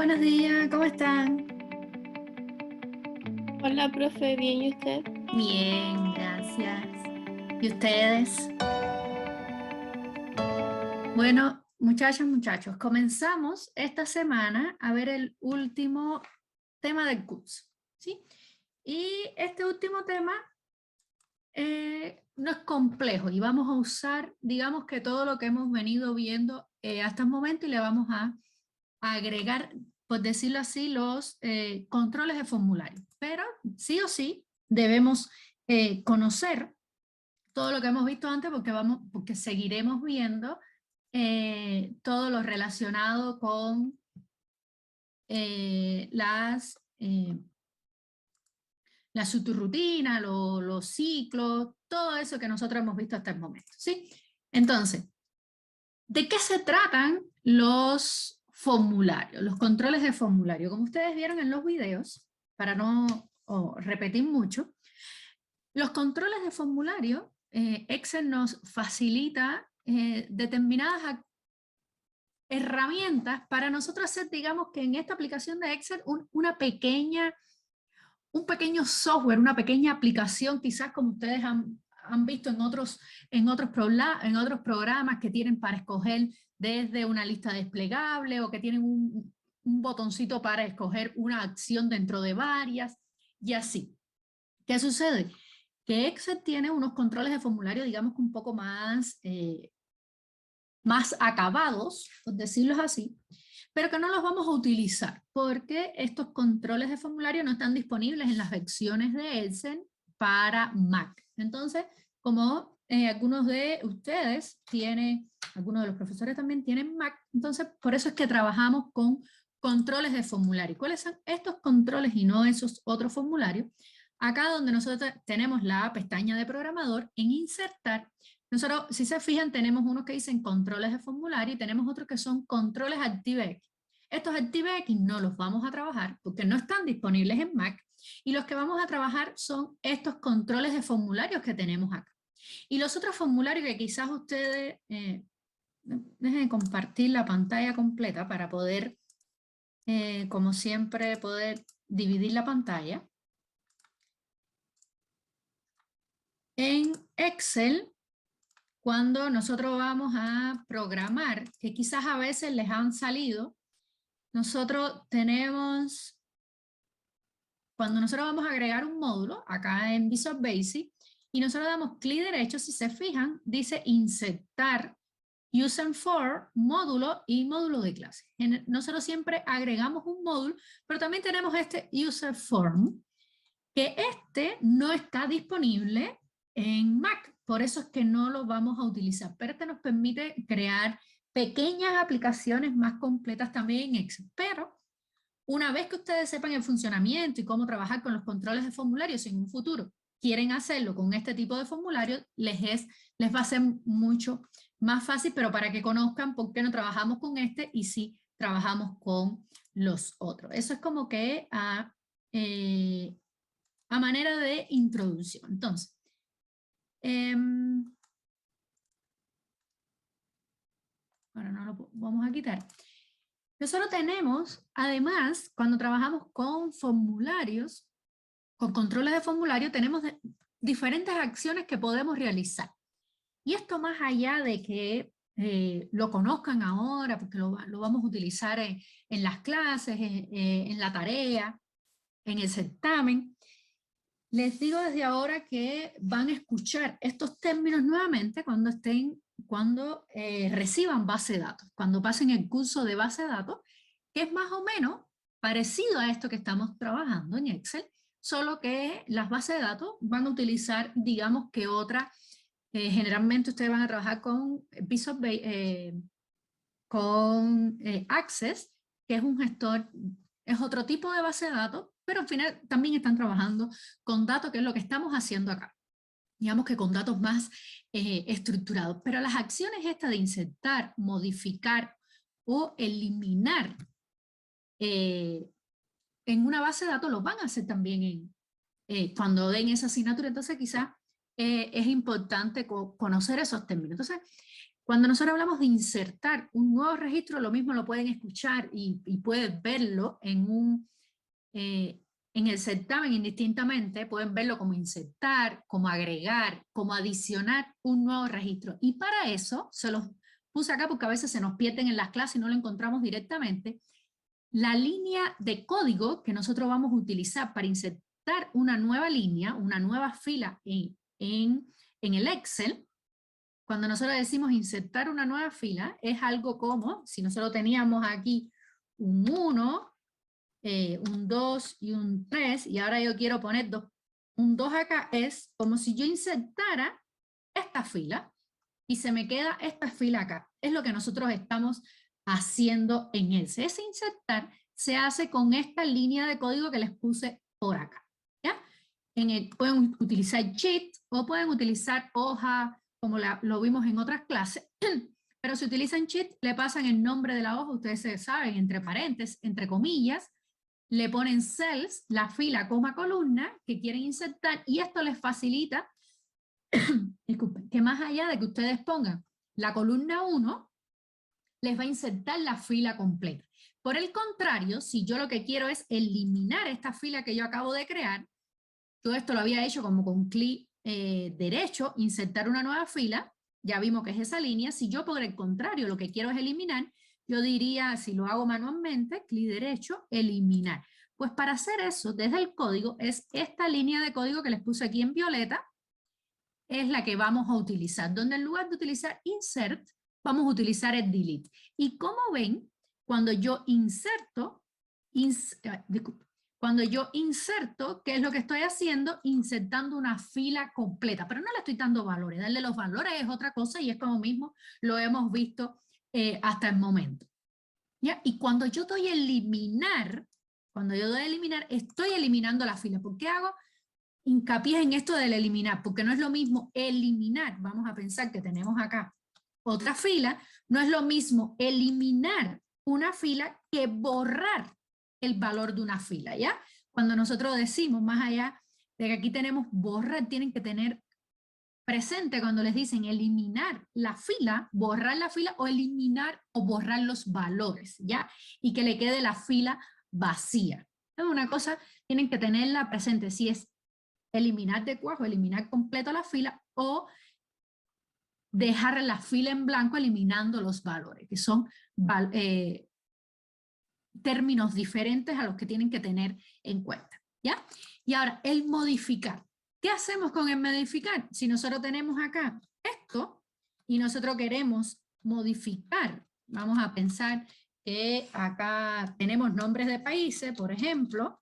buenos días, ¿cómo están? Hola, profe, bien, ¿y usted? Bien, gracias. ¿Y ustedes? Bueno, muchachos, comenzamos esta semana a ver el último tema del curso, ¿sí? Y este último tema no es complejo y vamos a usar, digamos que todo lo que hemos venido viendo hasta el momento y le vamos a agregar, por decirlo así, los controles de formulario. Pero sí o sí debemos conocer todo lo que hemos visto antes porque seguiremos viendo todo lo relacionado con eh, las, eh, la subrutina, los ciclos, todo eso que nosotros hemos visto hasta el momento, ¿sí? Entonces, ¿de qué se tratan los formularios, los controles de formulario? Como ustedes vieron en los videos, para no repetir mucho, los controles de formulario, Excel nos facilita determinadas herramientas para nosotros hacer, digamos que en esta aplicación de Excel, un pequeño software, una pequeña aplicación, quizás como ustedes han visto en otros programas que tienen para escoger desde una lista desplegable o que tienen un botoncito para escoger una acción dentro de varias y así. ¿Qué sucede? Que Excel tiene unos controles de formulario, digamos que un poco más acabados, por decirlo así, pero que no los vamos a utilizar porque estos controles de formulario no están disponibles en las versiones de Excel para Mac. Entonces, como algunos de ustedes tienen, algunos de los profesores también tienen Mac, entonces por eso es que trabajamos con controles de formulario. ¿Cuáles son estos controles y no esos otros formularios? Acá donde nosotros tenemos la pestaña de programador, en insertar, nosotros, si se fijan, tenemos unos que dicen controles de formulario y tenemos otros que son controles ActiveX. Estos ActiveX no los vamos a trabajar porque no están disponibles en Mac y los que vamos a trabajar son estos controles de formularios que tenemos acá. Y los otros formularios que quizás ustedes, dejen de compartir la pantalla completa para poder, como siempre, poder dividir la pantalla. En Excel, cuando nosotros vamos a programar, que quizás a veces les han salido, nosotros tenemos, cuando nosotros vamos a agregar un módulo, acá en Visual Basic, y nosotros damos clic derecho, si se fijan, dice insertar User for, módulo y módulo de clase. Nosotros siempre agregamos un módulo, pero también tenemos este User Form, que este no está disponible en Mac, por eso es que no lo vamos a utilizar, pero este nos permite crear pequeñas aplicaciones más completas también en Excel, pero una vez que ustedes sepan el funcionamiento y cómo trabajar con los controles de formularios en un futuro, quieren hacerlo con este tipo de formulario, les va a ser mucho más fácil, pero para que conozcan por qué no trabajamos con este y sí trabajamos con los otros. Eso es como que a manera de introducción. Entonces, ahora no lo vamos a quitar. Nosotros tenemos, además, cuando trabajamos con formularios, con controles de formulario, tenemos diferentes acciones que podemos realizar. Y esto más allá de que lo conozcan ahora, porque lo vamos a utilizar en las clases, en la tarea, en el certamen, les digo desde ahora que van a escuchar estos términos nuevamente cuando reciban base de datos, cuando pasen el curso de base de datos, que es más o menos parecido a esto que estamos trabajando en Excel, solo que las bases de datos van a utilizar, digamos que otra, generalmente ustedes van a trabajar con Access, que es un gestor, es otro tipo de base de datos, pero al final también están trabajando con datos, que es lo que estamos haciendo acá. Digamos que con datos más estructurados. Pero las acciones estas de insertar, modificar o eliminar en una base de datos lo van a hacer también cuando den esa asignatura. Entonces quizás es importante conocer esos términos. Entonces, Cuando nosotros hablamos de insertar un nuevo registro, lo mismo lo pueden escuchar y pueden verlo en el certamen indistintamente, pueden verlo como insertar, como agregar, como adicionar un nuevo registro. Y para eso, se los puse acá porque a veces se nos pierden en las clases y no lo encontramos directamente, la línea de código que nosotros vamos a utilizar para insertar una nueva línea, una nueva fila en el Excel. Cuando nosotros decimos insertar una nueva fila, es algo como, si nosotros teníamos aquí un 1, un 2 y un 3, y ahora yo quiero poner un 2 acá, es como si yo insertara esta fila, y se me queda esta fila acá. Es lo que nosotros estamos haciendo en ese. Ese insertar se hace con esta línea de código que les puse por acá. ¿Ya? Pueden utilizar sheet o pueden utilizar hoja, como lo vimos en otras clases, pero si utilizan sheet, le pasan el nombre de la hoja, ustedes saben, entre paréntesis, entre comillas, le ponen cells, la fila, coma, columna, que quieren insertar, y esto les facilita, disculpen, que más allá de que ustedes pongan la columna 1, les va a insertar la fila completa. Por el contrario, si yo lo que quiero es eliminar esta fila que yo acabo de crear, todo esto lo había hecho como con clic derecho, insertar una nueva fila, ya vimos que es esa línea. Si yo por el contrario lo que quiero es eliminar, yo diría, si lo hago manualmente, clic derecho, eliminar. Pues para hacer eso, desde el código, es esta línea de código que les puse aquí en violeta, es la que vamos a utilizar, donde en lugar de utilizar insert, vamos a utilizar el delete. Y como ven, cuando yo inserto, ¿qué es lo que estoy haciendo? Insertando una fila completa, pero no le estoy dando valores. Darle los valores es otra cosa y es como mismo lo hemos visto hasta el momento. ¿Ya? Y cuando yo doy eliminar, estoy eliminando la fila. ¿Por qué hago hincapié en esto del eliminar? Porque no es lo mismo eliminar, vamos a pensar que tenemos acá otra fila, no es lo mismo eliminar una fila que borrar el valor de una fila, ¿ya? Cuando nosotros decimos, más allá de que aquí tenemos borrar, tienen que tener presente cuando les dicen eliminar la fila, borrar la fila o eliminar o borrar los valores, ¿ya? Y que le quede la fila vacía. Es una cosa, tienen que tenerla presente, si es eliminar de cuajo, eliminar completo la fila, o dejar la fila en blanco eliminando los valores, que son términos diferentes a los que tienen que tener en cuenta, ¿ya? Y ahora, el modificar. ¿Qué hacemos con el modificar? Si nosotros tenemos acá esto y nosotros queremos modificar, vamos a pensar que acá tenemos nombres de países, por ejemplo,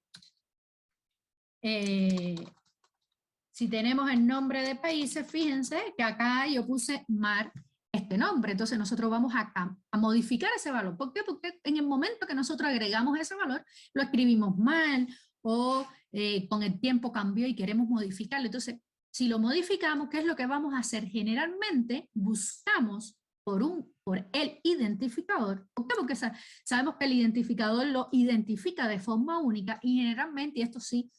si tenemos el nombre de países, fíjense que acá yo puse mar este nombre, entonces nosotros vamos a modificar ese valor. ¿Por qué? Porque en el momento que nosotros agregamos ese valor, lo escribimos mal o con el tiempo cambió y queremos modificarlo. Entonces, si lo modificamos, ¿qué es lo que vamos a hacer? Generalmente buscamos por el identificador. ¿Por qué? Porque sabemos que el identificador lo identifica de forma única y generalmente, y esto sí,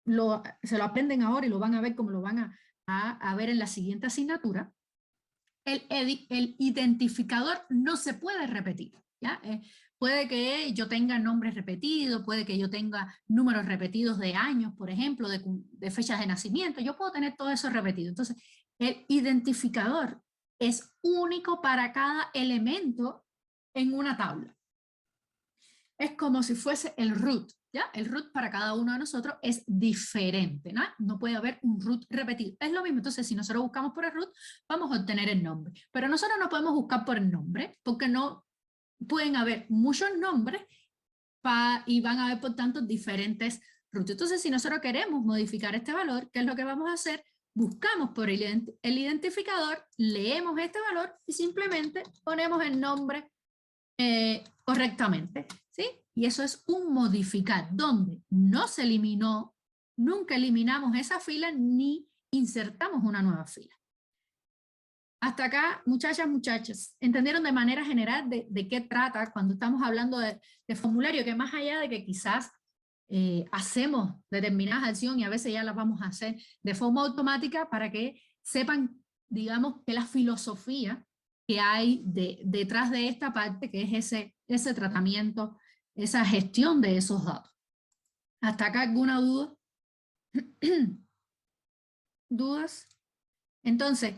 se lo aprenden ahora y lo van a ver como lo van a ver en la siguiente asignatura, el identificador no se puede repetir, ¿ya? Puede que yo tenga nombres repetidos, puede que yo tenga números repetidos de años, por ejemplo, de fechas de nacimiento, yo puedo tener todo eso repetido. Entonces, el identificador es único para cada elemento en una tabla. Es como si fuese el root, ¿ya? El root para cada uno de nosotros es diferente, ¿no? No puede haber un root repetido. Es lo mismo, entonces si nosotros buscamos por el root, vamos a obtener el nombre. Pero nosotros no podemos buscar por el nombre, porque no pueden haber muchos nombres y van a haber, por tanto, diferentes roots. Entonces, si nosotros queremos modificar este valor, ¿qué es lo que vamos a hacer? Buscamos por el identificador, leemos este valor y simplemente ponemos el nombre correctamente, ¿sí? Y eso es un modificar, donde no se eliminó, nunca eliminamos esa fila ni insertamos una nueva fila. Hasta acá, muchachas, muchachos, ¿entendieron de manera general de qué trata cuando estamos hablando de formulario? Que más allá de que quizás hacemos determinadas acciones y a veces ya las vamos a hacer de forma automática para que sepan, digamos, que la filosofía que hay detrás de esta parte, que es ese tratamiento, esa gestión de esos datos. ¿Hasta acá alguna duda? ¿Dudas? Entonces,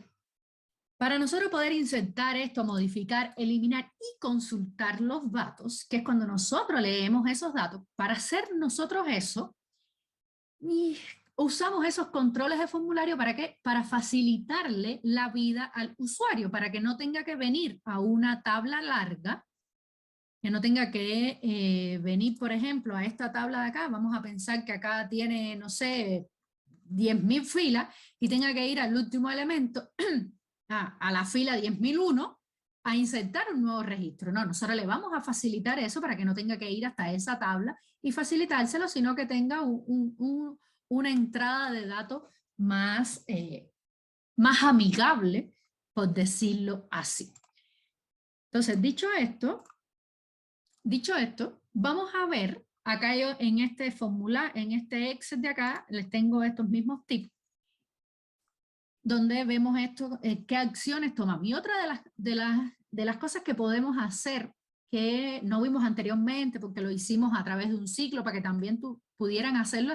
para nosotros poder insertar esto, modificar, eliminar y consultar los datos, que es cuando nosotros leemos esos datos, para hacer nosotros eso, y usamos esos controles de formulario ¿para qué? Para facilitarle la vida al usuario, para que no tenga que venir a una tabla larga, que no tenga que venir, por ejemplo, a esta tabla de acá. Vamos a pensar que acá tiene, no sé, 10.000 filas y tenga que ir al último elemento, a la fila 10.001, a insertar un nuevo registro. No, nosotros le vamos a facilitar eso para que no tenga que ir hasta esa tabla y facilitárselo, sino que tenga una entrada de datos más, más amigable, por decirlo así. Entonces, dicho esto, vamos a ver, acá yo en este formulario, en este Excel de acá, les tengo estos mismos tips, donde vemos esto, qué acciones tomamos. Y otra de las cosas que podemos hacer, que no vimos anteriormente, porque lo hicimos a través de un ciclo, para que también pudieran hacerlo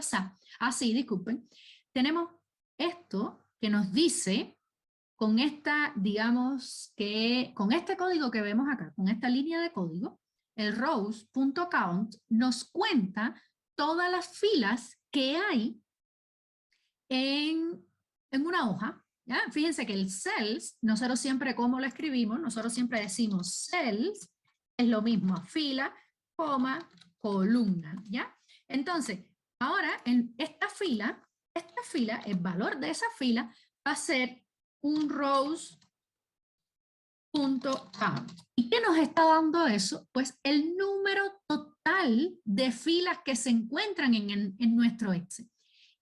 así, disculpen, tenemos esto que nos dice, con esta, digamos, que con este código que vemos acá, con esta línea de código, el rows.count nos cuenta todas las filas que hay en una hoja. ¿Ya? Fíjense que el cells, nosotros siempre, como lo escribimos, nosotros siempre decimos cells, es lo mismo, fila, coma, columna, ¿ya? Entonces, ahora en esta fila, el valor de esa fila va a ser un rows.count. ¿Y qué nos está dando eso? Pues el número total de filas que se encuentran en nuestro Excel.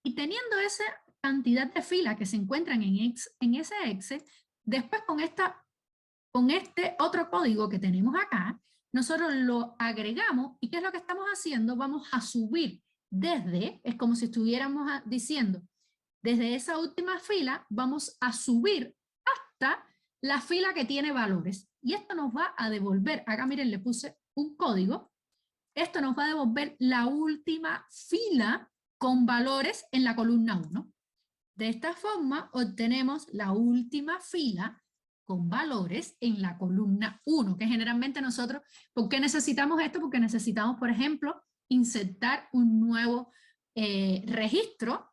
Y teniendo esa cantidad de filas que se encuentran en ese Excel, después con este otro código que tenemos acá, nosotros lo agregamos. ¿Y qué es lo que estamos haciendo? Vamos a subir es como si estuviéramos diciendo, desde esa última fila vamos a subir hasta la fila que tiene valores. Y esto nos va a devolver, acá miren, le puse un código, esto nos va a devolver la última fila con valores en la columna 1. De esta forma obtenemos la última fila con valores en la columna 1, que generalmente nosotros, ¿por qué necesitamos esto? Porque necesitamos, por ejemplo, insertar un nuevo registro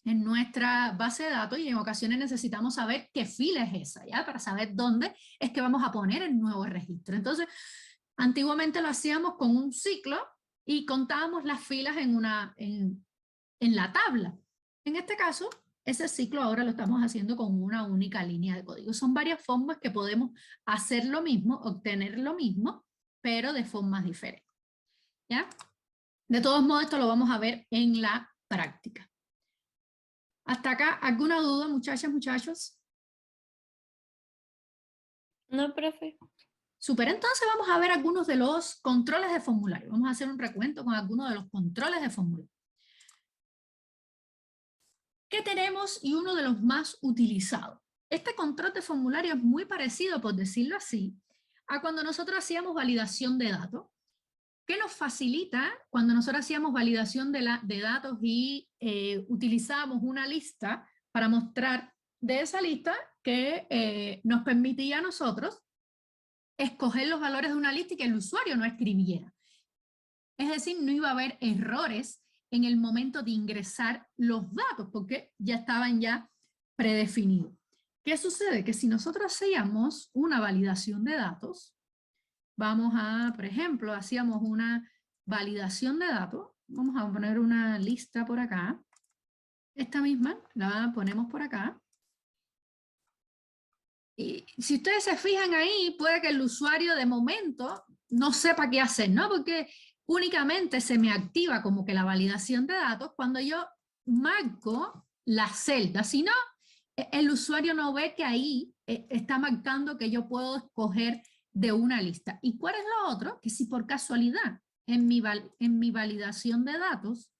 en nuestra base de datos, y en ocasiones necesitamos saber qué fila es esa, ¿ya? Para saber dónde es que vamos a poner el nuevo registro. Entonces, antiguamente lo hacíamos con un ciclo y contábamos las filas en la tabla. En este caso, ese ciclo ahora lo estamos haciendo con una única línea de código. Son varias formas que podemos hacer lo mismo, obtener lo mismo, pero de formas diferentes. ¿Ya? De todos modos, esto lo vamos a ver en la práctica. ¿Hasta acá alguna duda, muchachas, muchachos? No, profe. Súper, entonces vamos a ver algunos de los controles de formulario. Vamos a hacer un recuento con algunos de los controles de formulario. ¿Qué tenemos? Y uno de los más utilizados. Este control de formulario es muy parecido, por decirlo así, a cuando nosotros hacíamos validación de datos. ¿Qué nos facilita cuando nosotros hacíamos validación de datos y utilizábamos una lista para mostrar de esa lista que nos permitía a nosotros escoger los valores de una lista y que el usuario no escribiera? Es decir, no iba a haber errores en el momento de ingresar los datos, porque ya estaban ya predefinidos. ¿Qué sucede? Que si nosotros hacíamos una validación de datos, vamos a, por ejemplo, hacíamos una validación de datos, vamos a poner una lista por acá, esta misma la ponemos por acá, y si ustedes se fijan ahí, puede que el usuario de momento no sepa qué hacer, ¿no? Porque únicamente se me activa como que la validación de datos cuando yo marco la celda. Si no, el usuario no ve que ahí está marcando que yo puedo escoger de una lista. ¿Y cuál es lo otro? Que si por casualidad en mi validación de datos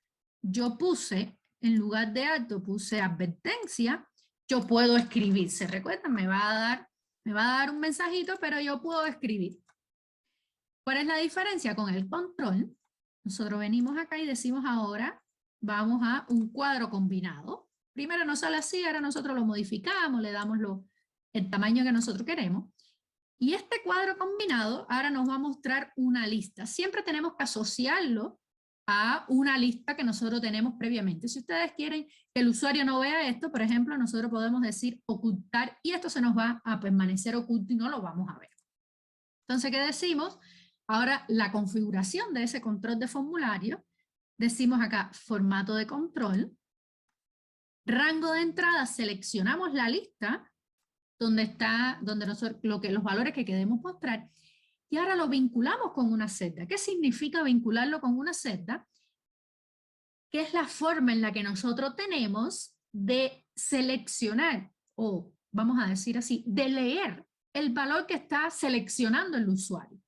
yo puse, en lugar de alto, puse advertencia, yo puedo escribir. ¿Se recuerdan? Me va a dar me va a dar un mensajito, pero yo puedo escribir. ¿Cuál es la diferencia con el control? Nosotros venimos acá y decimos ahora, vamos a un cuadro combinado. Primero nos sale así, ahora nosotros lo modificamos, le damos el tamaño que nosotros queremos. Y este cuadro combinado ahora nos va a mostrar una lista. Siempre tenemos que asociarlo a una lista que nosotros tenemos previamente. Si ustedes quieren que el usuario no vea esto, por ejemplo, nosotros podemos decir ocultar y esto se nos va a permanecer oculto y no lo vamos a ver. Entonces, ¿qué decimos? Ahora, la configuración de ese control de formulario, decimos acá formato de control, rango de entrada, seleccionamos la lista donde está, los valores que queremos mostrar, y ahora lo vinculamos con una celda. ¿Qué significa vincularlo con una celda? Que es la forma en la que nosotros tenemos de seleccionar, o vamos a decir así, de leer el valor que está seleccionando el usuario.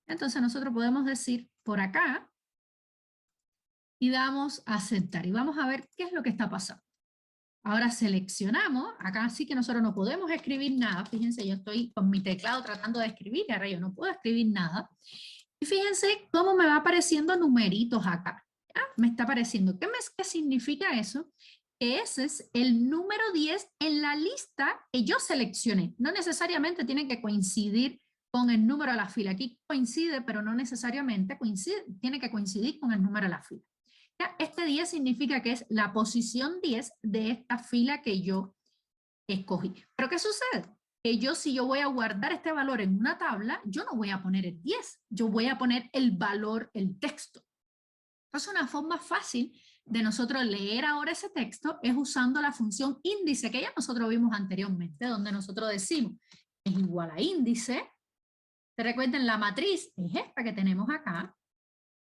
Entonces nosotros podemos decir por acá, y damos a aceptar, y vamos a ver qué es lo que está pasando. Ahora seleccionamos, acá sí que nosotros no podemos escribir nada, fíjense, yo estoy con mi teclado tratando de escribir, y ahora yo no puedo escribir nada. Y fíjense cómo me va apareciendo numeritos acá. ¿Ya? Me está apareciendo. ¿Qué significa eso? Que ese es el número 10 en la lista que yo seleccioné. No necesariamente tiene que coincidir con el número de la fila. Aquí coincide, pero no necesariamente tiene que coincidir con el número de la fila. Este 10 significa que es la posición 10 de esta fila que yo escogí. ¿Pero qué sucede? Que si yo voy a guardar este valor en una tabla, yo no voy a poner el 10, yo voy a poner el valor, el texto. Entonces, una forma fácil de nosotros leer ahora ese texto es usando la función índice que ya nosotros vimos anteriormente, donde nosotros decimos es igual a índice. ¿Se recuerdan? La matriz es esta que tenemos acá,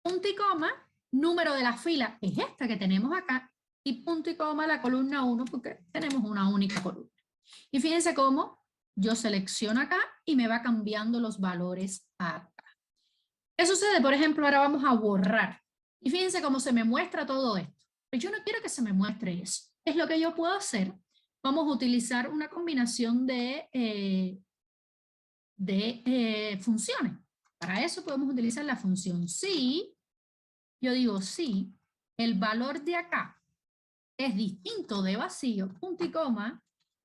punto y coma, número de la fila es esta que tenemos acá, y punto y coma la columna 1 porque tenemos una única columna. Y fíjense cómo yo selecciono acá y me va cambiando los valores acá. ¿Qué sucede? Por ejemplo, ahora vamos a borrar. Y fíjense cómo se me muestra todo esto. Pero yo no quiero que se me muestre eso. ¿Qué es lo que yo puedo hacer? Vamos a utilizar una combinación de funciones. Para eso podemos utilizar la función si. Yo digo si el valor de acá es distinto de vacío, punto y coma,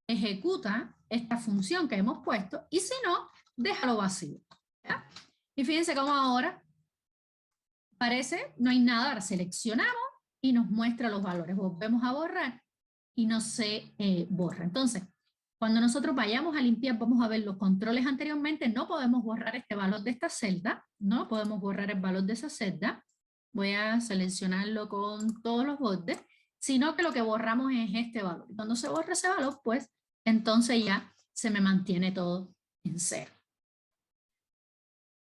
ejecuta esta función que hemos puesto, y si no, déjalo vacío. ¿Ya? Y fíjense cómo ahora parece, no hay nada, ahora seleccionamos y nos muestra los valores. Volvemos a borrar y no se borra. Entonces, cuando nosotros vayamos a limpiar, vamos a ver los controles anteriormente, no podemos borrar este valor de esta celda, no podemos borrar el valor de esa celda. Voy a seleccionarlo con todos los bordes, sino que lo que borramos es este valor. Cuando se borra ese valor, pues entonces ya se me mantiene todo en cero.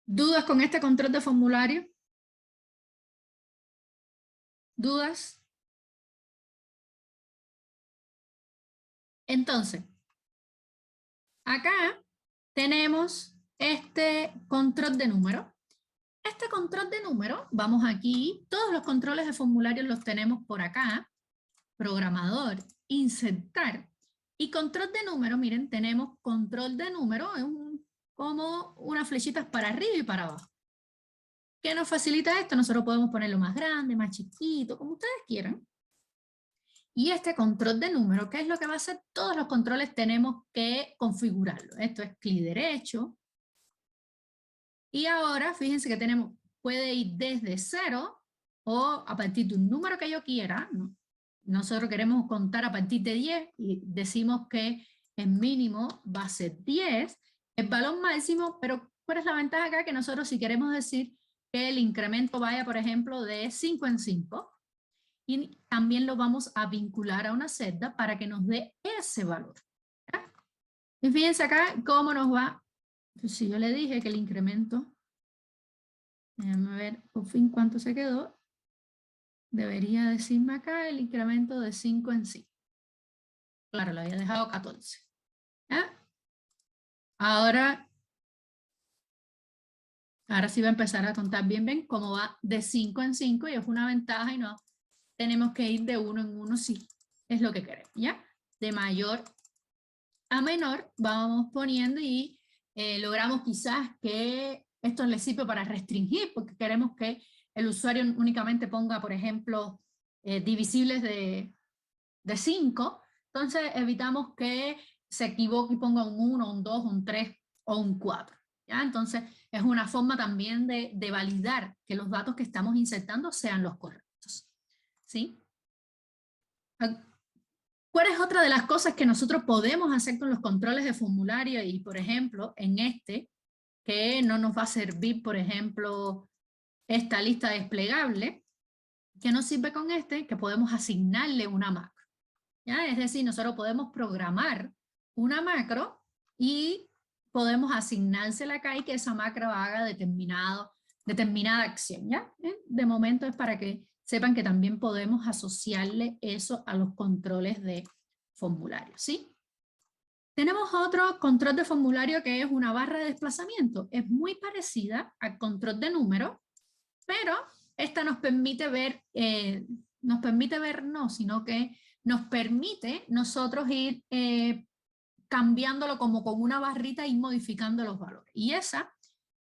¿Dudas con este control de formulario? ¿Dudas? Entonces, acá tenemos este control de número. Este control de número, vamos aquí, todos los controles de formulario los tenemos por acá, programador, insertar, y control de número, miren, tenemos control de número, es como unas flechitas para arriba y para abajo. ¿Qué nos facilita esto? Nosotros podemos ponerlo más grande, más chiquito, como ustedes quieran. Y este control de número, ¿qué es lo que va a hacer? Todos los controles tenemos que configurarlo. Esto es clic derecho. Y ahora, fíjense que tenemos, puede ir desde 0 o a partir de un número que yo quiera, ¿no? Nosotros queremos contar a partir de 10 y decimos que el mínimo va a ser 10, el valor máximo, pero ¿cuál es la ventaja acá? Que nosotros si queremos decir que el incremento vaya, por ejemplo, de 5 en 5, y también lo vamos a vincular a una celda para que nos dé ese valor. ¿Ya? Y fíjense acá cómo nos va. Si yo le dije que el incremento, déjame ver por fin cuánto se quedó, debería decirme acá el incremento de 5 en 5. Claro, lo había dejado 14. ¿Ya? Ahora sí va a empezar a contar bien, ven cómo va de 5 en 5 y es una ventaja y no tenemos que ir de 1 en 1 si es lo que queremos, ¿ya? De mayor a menor vamos poniendo y logramos quizás que esto le sirve para restringir, porque queremos que el usuario únicamente ponga, por ejemplo, divisibles de 5, entonces evitamos que se equivoque y ponga un 1, un 2, un 3 o un 4. ¿Ya? Entonces es una forma también de validar que los datos que estamos insertando sean los correctos. ¿Sí? ¿Cuál es otra de las cosas que nosotros podemos hacer con los controles de formulario? Y por ejemplo, en este, que no nos va a servir, por ejemplo, esta lista desplegable, que nos sirve con este, que podemos asignarle una macro. ¿Ya? Es decir, nosotros podemos programar una macro y podemos asignársela acá y que esa macro haga determinada acción. ¿Ya? De momento es para que sepan que también podemos asociarle eso a los controles de formulario. ¿Sí? Tenemos otro control de formulario que es una barra de desplazamiento. Es muy parecida al control de número, pero esta nos permite ver, sino que nos permite nosotros ir cambiándolo como con una barrita y modificando los valores. Y esa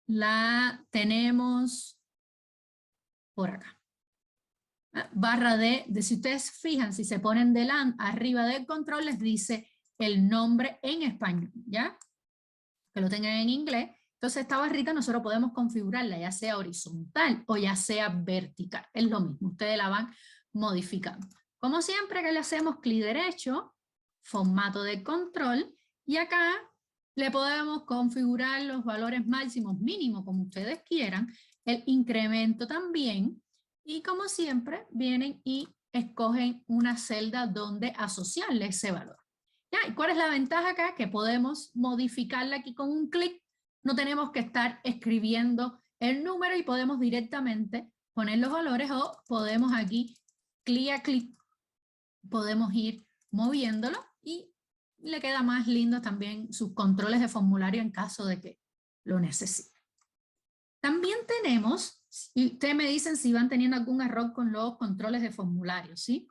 la tenemos por acá. Barra de si ustedes fijan, si se ponen arriba del control les dice el nombre en español, ¿ya? Que lo tengan en inglés. Entonces esta barrita nosotros podemos configurarla ya sea horizontal o ya sea vertical. Es lo mismo, ustedes la van modificando. Como siempre que le hacemos clic derecho, formato de control, y acá le podemos configurar los valores máximos, mínimos, como ustedes quieran, el incremento también, y como siempre vienen y escogen una celda donde asociarle ese valor. ¿Ya? ¿Y cuál es la ventaja acá? Que podemos modificarla aquí con un clic, no tenemos que estar escribiendo el número y podemos directamente poner los valores o podemos aquí, clic a clic, podemos ir moviéndolo y le queda más lindo también sus controles de formulario en caso de que lo necesite. También tenemos, y ustedes me dicen si van teniendo algún error con los controles de formulario, ¿sí?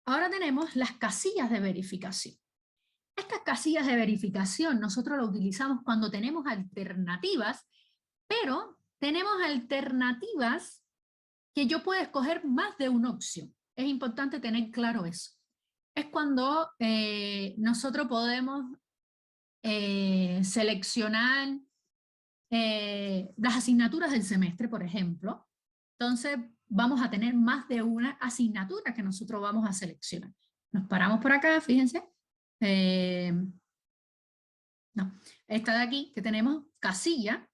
Ahora tenemos las casillas de verificación. Estas casillas de verificación nosotros las utilizamos cuando tenemos alternativas, pero tenemos alternativas que yo puedo escoger más de una opción. Es importante tener claro eso. Es cuando nosotros podemos seleccionar las asignaturas del semestre, por ejemplo. Entonces vamos a tener más de una asignatura que nosotros vamos a seleccionar. Nos paramos por acá, fíjense. No, esta de aquí que tenemos casilla,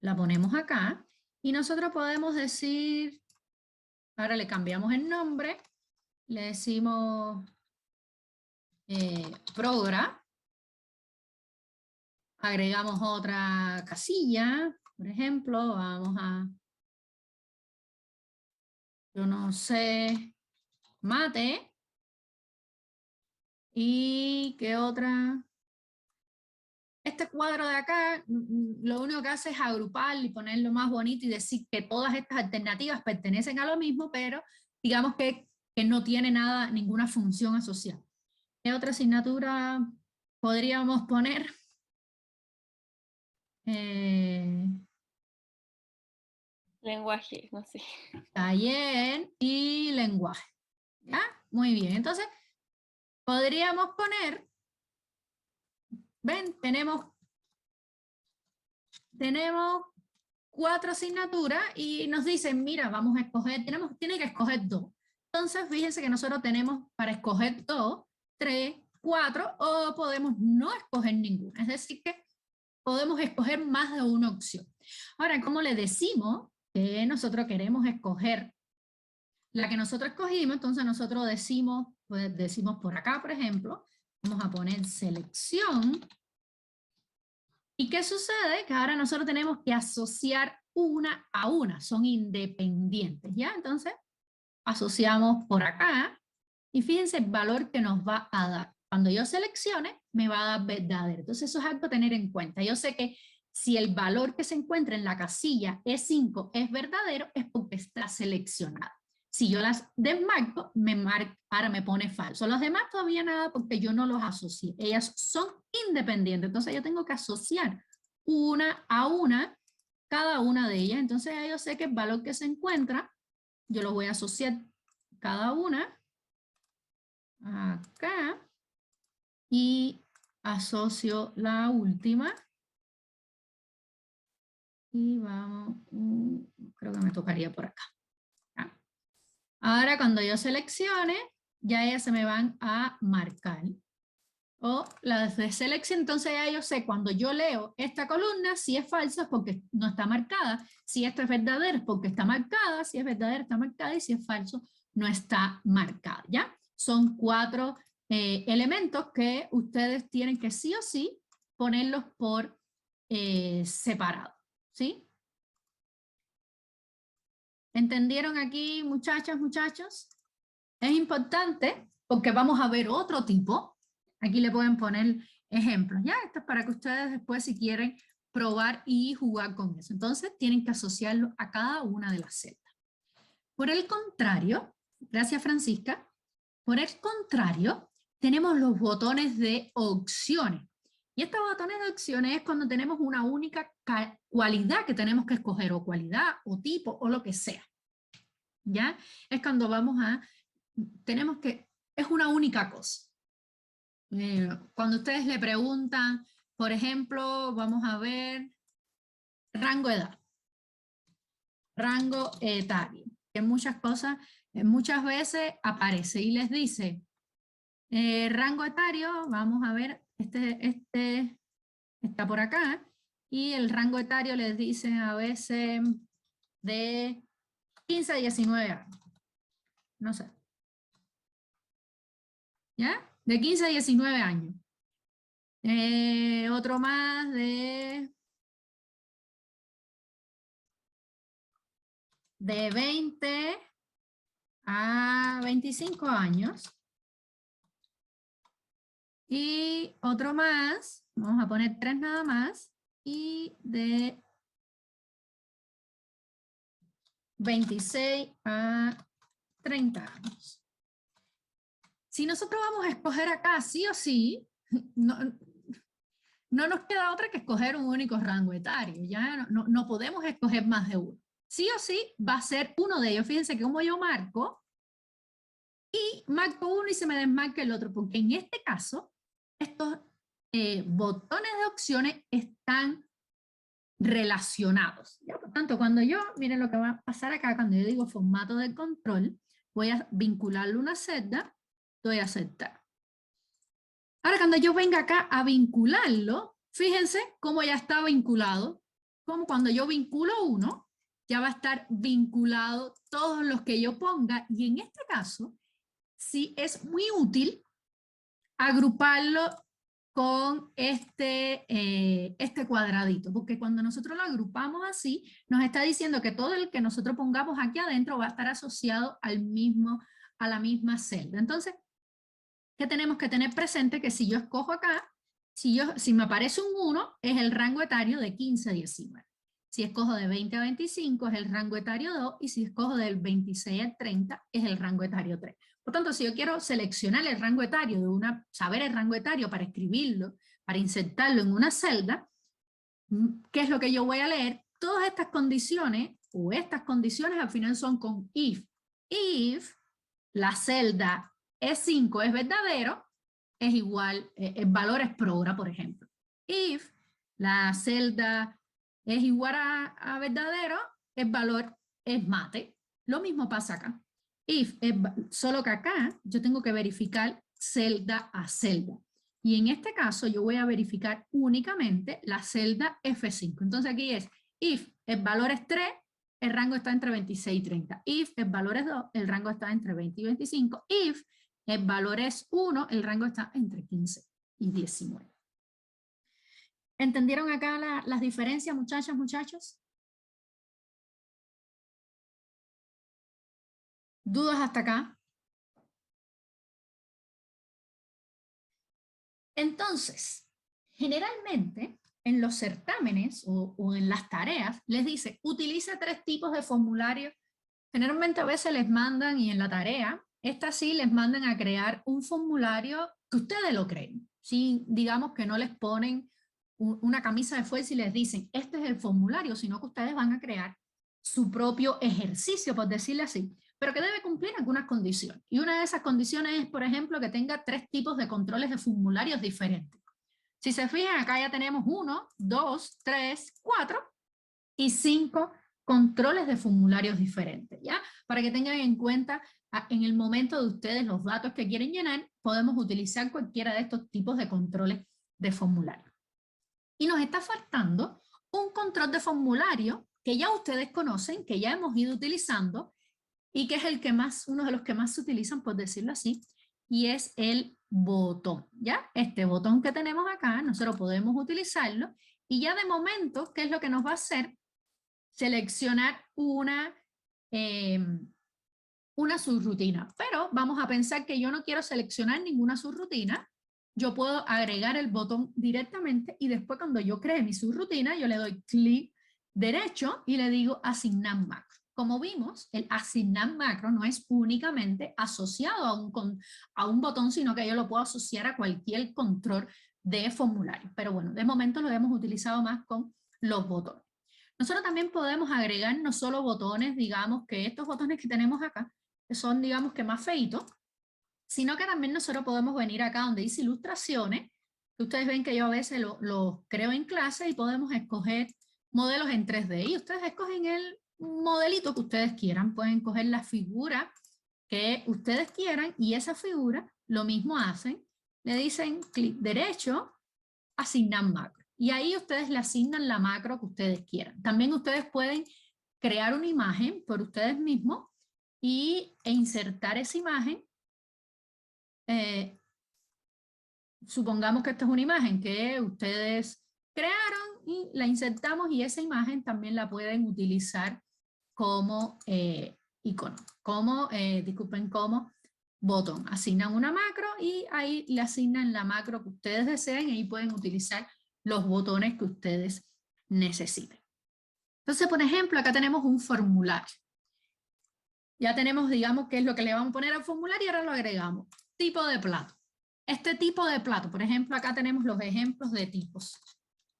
la ponemos acá y nosotros podemos decir, ahora le cambiamos el nombre, le decimos program, agregamos otra casilla, por ejemplo, vamos a, yo no sé, mate, y qué otra. Este cuadro de acá, lo único que hace es agrupar y ponerlo más bonito y decir que todas estas alternativas pertenecen a lo mismo, pero digamos que no tiene nada, ninguna función asociada. ¿Qué otra asignatura podríamos poner? Lenguaje, no sé. Taller y lenguaje. ¿Ya? Muy bien, entonces podríamos poner, ven, tenemos 4 asignaturas y nos dicen, mira, vamos a escoger, tiene que escoger 2. Entonces, fíjense que nosotros tenemos para escoger 2, 3, 4, o podemos no escoger ninguna. Es decir, que podemos escoger más de una opción. Ahora, ¿cómo le decimos que nosotros queremos escoger la que nosotros escogimos? Entonces nosotros decimos, pues decimos por acá, por ejemplo, vamos a poner selección. ¿Y qué sucede? Que ahora nosotros tenemos que asociar una a una, son independientes, ¿ya? Entonces, asociamos por acá, y fíjense el valor que nos va a dar. Cuando yo seleccione, me va a dar verdadero. Entonces, eso es algo a tener en cuenta. Yo sé que si el valor que se encuentra en la casilla E5 es verdadero, es porque está seleccionado. Si yo las desmarco, ahora me pone falso. Los demás todavía nada porque yo no los asocié. Ellas son independientes. Entonces yo tengo que asociar una a una cada una de ellas. Entonces ya yo sé que el valor que se encuentra, yo lo voy a asociar cada una acá y asocio la última. Y vamos, creo que me tocaría por acá. Ahora cuando yo seleccione, ya ellas se me van a marcar. O las de selección, entonces ya yo sé cuando yo leo esta columna, si es falsa es porque no está marcada, si esto es verdadero es porque está marcada, si es verdadero está marcada y si es falso no está marcada, ¿ya? Son 4 elementos que ustedes tienen que sí o sí ponerlos por separado, ¿sí? ¿Entendieron aquí, muchachas, muchachos? Es importante porque vamos a ver otro tipo. Aquí le pueden poner ejemplos, ¿ya? Esto es para que ustedes después, si quieren, probar y jugar con eso. Entonces, tienen que asociarlo a cada una de las celdas. Por el contrario, gracias Francisca, por el contrario, tenemos los botones de opciones. Y estos botones de opciones es cuando tenemos una única cualidad que tenemos que escoger, o cualidad, o tipo, o lo que sea. ¿Ya? Es cuando vamos a, tenemos que, es una única cosa. Cuando ustedes le preguntan, por ejemplo, vamos a ver, rango de edad, rango etario, que muchas cosas, muchas veces aparece y les dice, rango etario, vamos a ver, este está por acá, y el rango etario les dice a veces de 15 a 19 años, no sé. ¿Ya? De 15 a 19 años. Otro más de 20 a 25 años. Y otro más, vamos a poner 3 nada más, y de 26 a 30 años. Si nosotros vamos a escoger acá sí o sí, no nos queda otra que escoger un único rango etario, ya no podemos escoger más de uno. Sí o sí va a ser uno de ellos. Fíjense que como yo marco, y marco uno y se me desmarca el otro, porque en este caso, estos botones de opciones están relacionados. ¿Ya? Por tanto, cuando yo, miren lo que va a pasar acá, cuando yo digo formato de control, voy a vincularle una celda, doy a aceptar. Ahora, cuando yo venga acá a vincularlo, fíjense cómo ya está vinculado, como cuando yo vinculo uno, ya va a estar vinculado todos los que yo ponga, y en este caso, sí es muy útil agruparlo con este cuadradito, porque cuando nosotros lo agrupamos así, nos está diciendo que todo el que nosotros pongamos aquí adentro va a estar asociado a la misma celda. Entonces, ¿qué tenemos que tener presente? Que si yo escojo acá, si me aparece un 1, es el rango etario de 15 a 19. Si escojo de 20 a 25 es el rango etario 2, y si escojo del 26 al 30 es el rango etario 3. Por tanto, si yo quiero seleccionar el rango etario saber el rango etario para escribirlo, para insertarlo en una celda, ¿qué es lo que yo voy a leer? Todas estas condiciones, o estas condiciones al final son con if. If la celda E5 es verdadero, es igual, el valor es progra, por ejemplo. If la celda es igual a verdadero, el valor es mate. Lo mismo pasa acá. If solo que acá yo tengo que verificar celda a celda. Y en este caso yo voy a verificar únicamente la celda F5. Entonces aquí es if el valor es 3, el rango está entre 26 y 30. If el valor es 2, el rango está entre 20 y 25. If el valor es 1, el rango está entre 15 y 19. ¿Entendieron acá las diferencias, muchachas, muchachos? ¿Dudas hasta acá? Entonces, generalmente en los certámenes o en las tareas les dice, utilice 3 tipos de formulario Generalmente a veces les mandan, y en la tarea, esta sí les mandan a crear un formulario que ustedes lo creen. Sí, digamos que no les ponen una camisa de fuerza y les dicen, este es el formulario, sino que ustedes van a crear su propio ejercicio, por decirlo así, pero que debe cumplir algunas condiciones. Y una de esas condiciones es, por ejemplo, que tenga 3 tipos de controles de formularios diferentes. Si se fijan, acá ya tenemos 1, 2, 3, 4 y 5 controles de formularios diferentes, ¿ya? Para que tengan en cuenta, en el momento de ustedes los datos que quieren llenar, podemos utilizar cualquiera de estos tipos de controles de formulario. Y nos está faltando un control de formulario que ya ustedes conocen, que ya hemos ido utilizando, y que es el que más, uno de los que más se utilizan, por decirlo así, y es el botón, ¿ya? Este botón que tenemos acá, nosotros podemos utilizarlo, y ya de momento, ¿qué es lo que nos va a hacer? Seleccionar una subrutina, pero vamos a pensar que yo no quiero seleccionar ninguna subrutina, yo puedo agregar el botón directamente y después cuando yo cree mi subrutina, yo le doy clic derecho y le digo asignar macro. Como vimos, el asignar macro no es únicamente asociado a un botón, sino que yo lo puedo asociar a cualquier control de formulario. Pero bueno, de momento lo hemos utilizado más con los botones. Nosotros también podemos agregar no solo botones, digamos que estos botones que tenemos acá, que son digamos que más feitos, sino que también nosotros podemos venir acá donde dice ilustraciones, que ustedes ven que yo a veces los creo en clase y podemos escoger modelos en 3D y ustedes escogen el modelito que ustedes quieran, pueden coger la figura que ustedes quieran y esa figura lo mismo hacen, le dicen clic derecho, asignar macro. Y ahí ustedes le asignan la macro que ustedes quieran. También ustedes pueden crear una imagen por ustedes mismos e insertar esa imagen. Supongamos que esta es una imagen que ustedes crearon y la insertamos y esa imagen también la pueden utilizar como icono, como, disculpen, como botón. Asignan una macro y ahí le asignan la macro que ustedes deseen y ahí pueden utilizar los botones que ustedes necesiten. Entonces, por ejemplo, acá tenemos un formulario. Ya tenemos, digamos, qué es lo que le vamos a poner al formulario y ahora lo agregamos. Tipo de plato. Este tipo de plato, por ejemplo, acá tenemos los ejemplos de tipos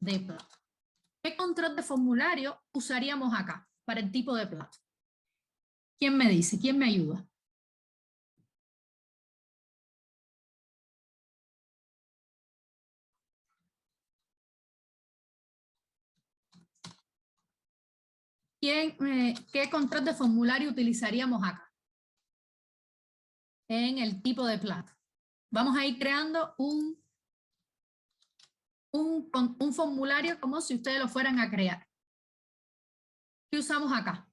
de plato. ¿Qué control de formulario usaríamos acá para el tipo de plato? ¿Quién me dice? ¿Quién me ayuda? ¿Qué control de formulario utilizaríamos acá? En el tipo de plato. Vamos a ir creando un formulario como si ustedes lo fueran a crear. ¿Qué usamos acá?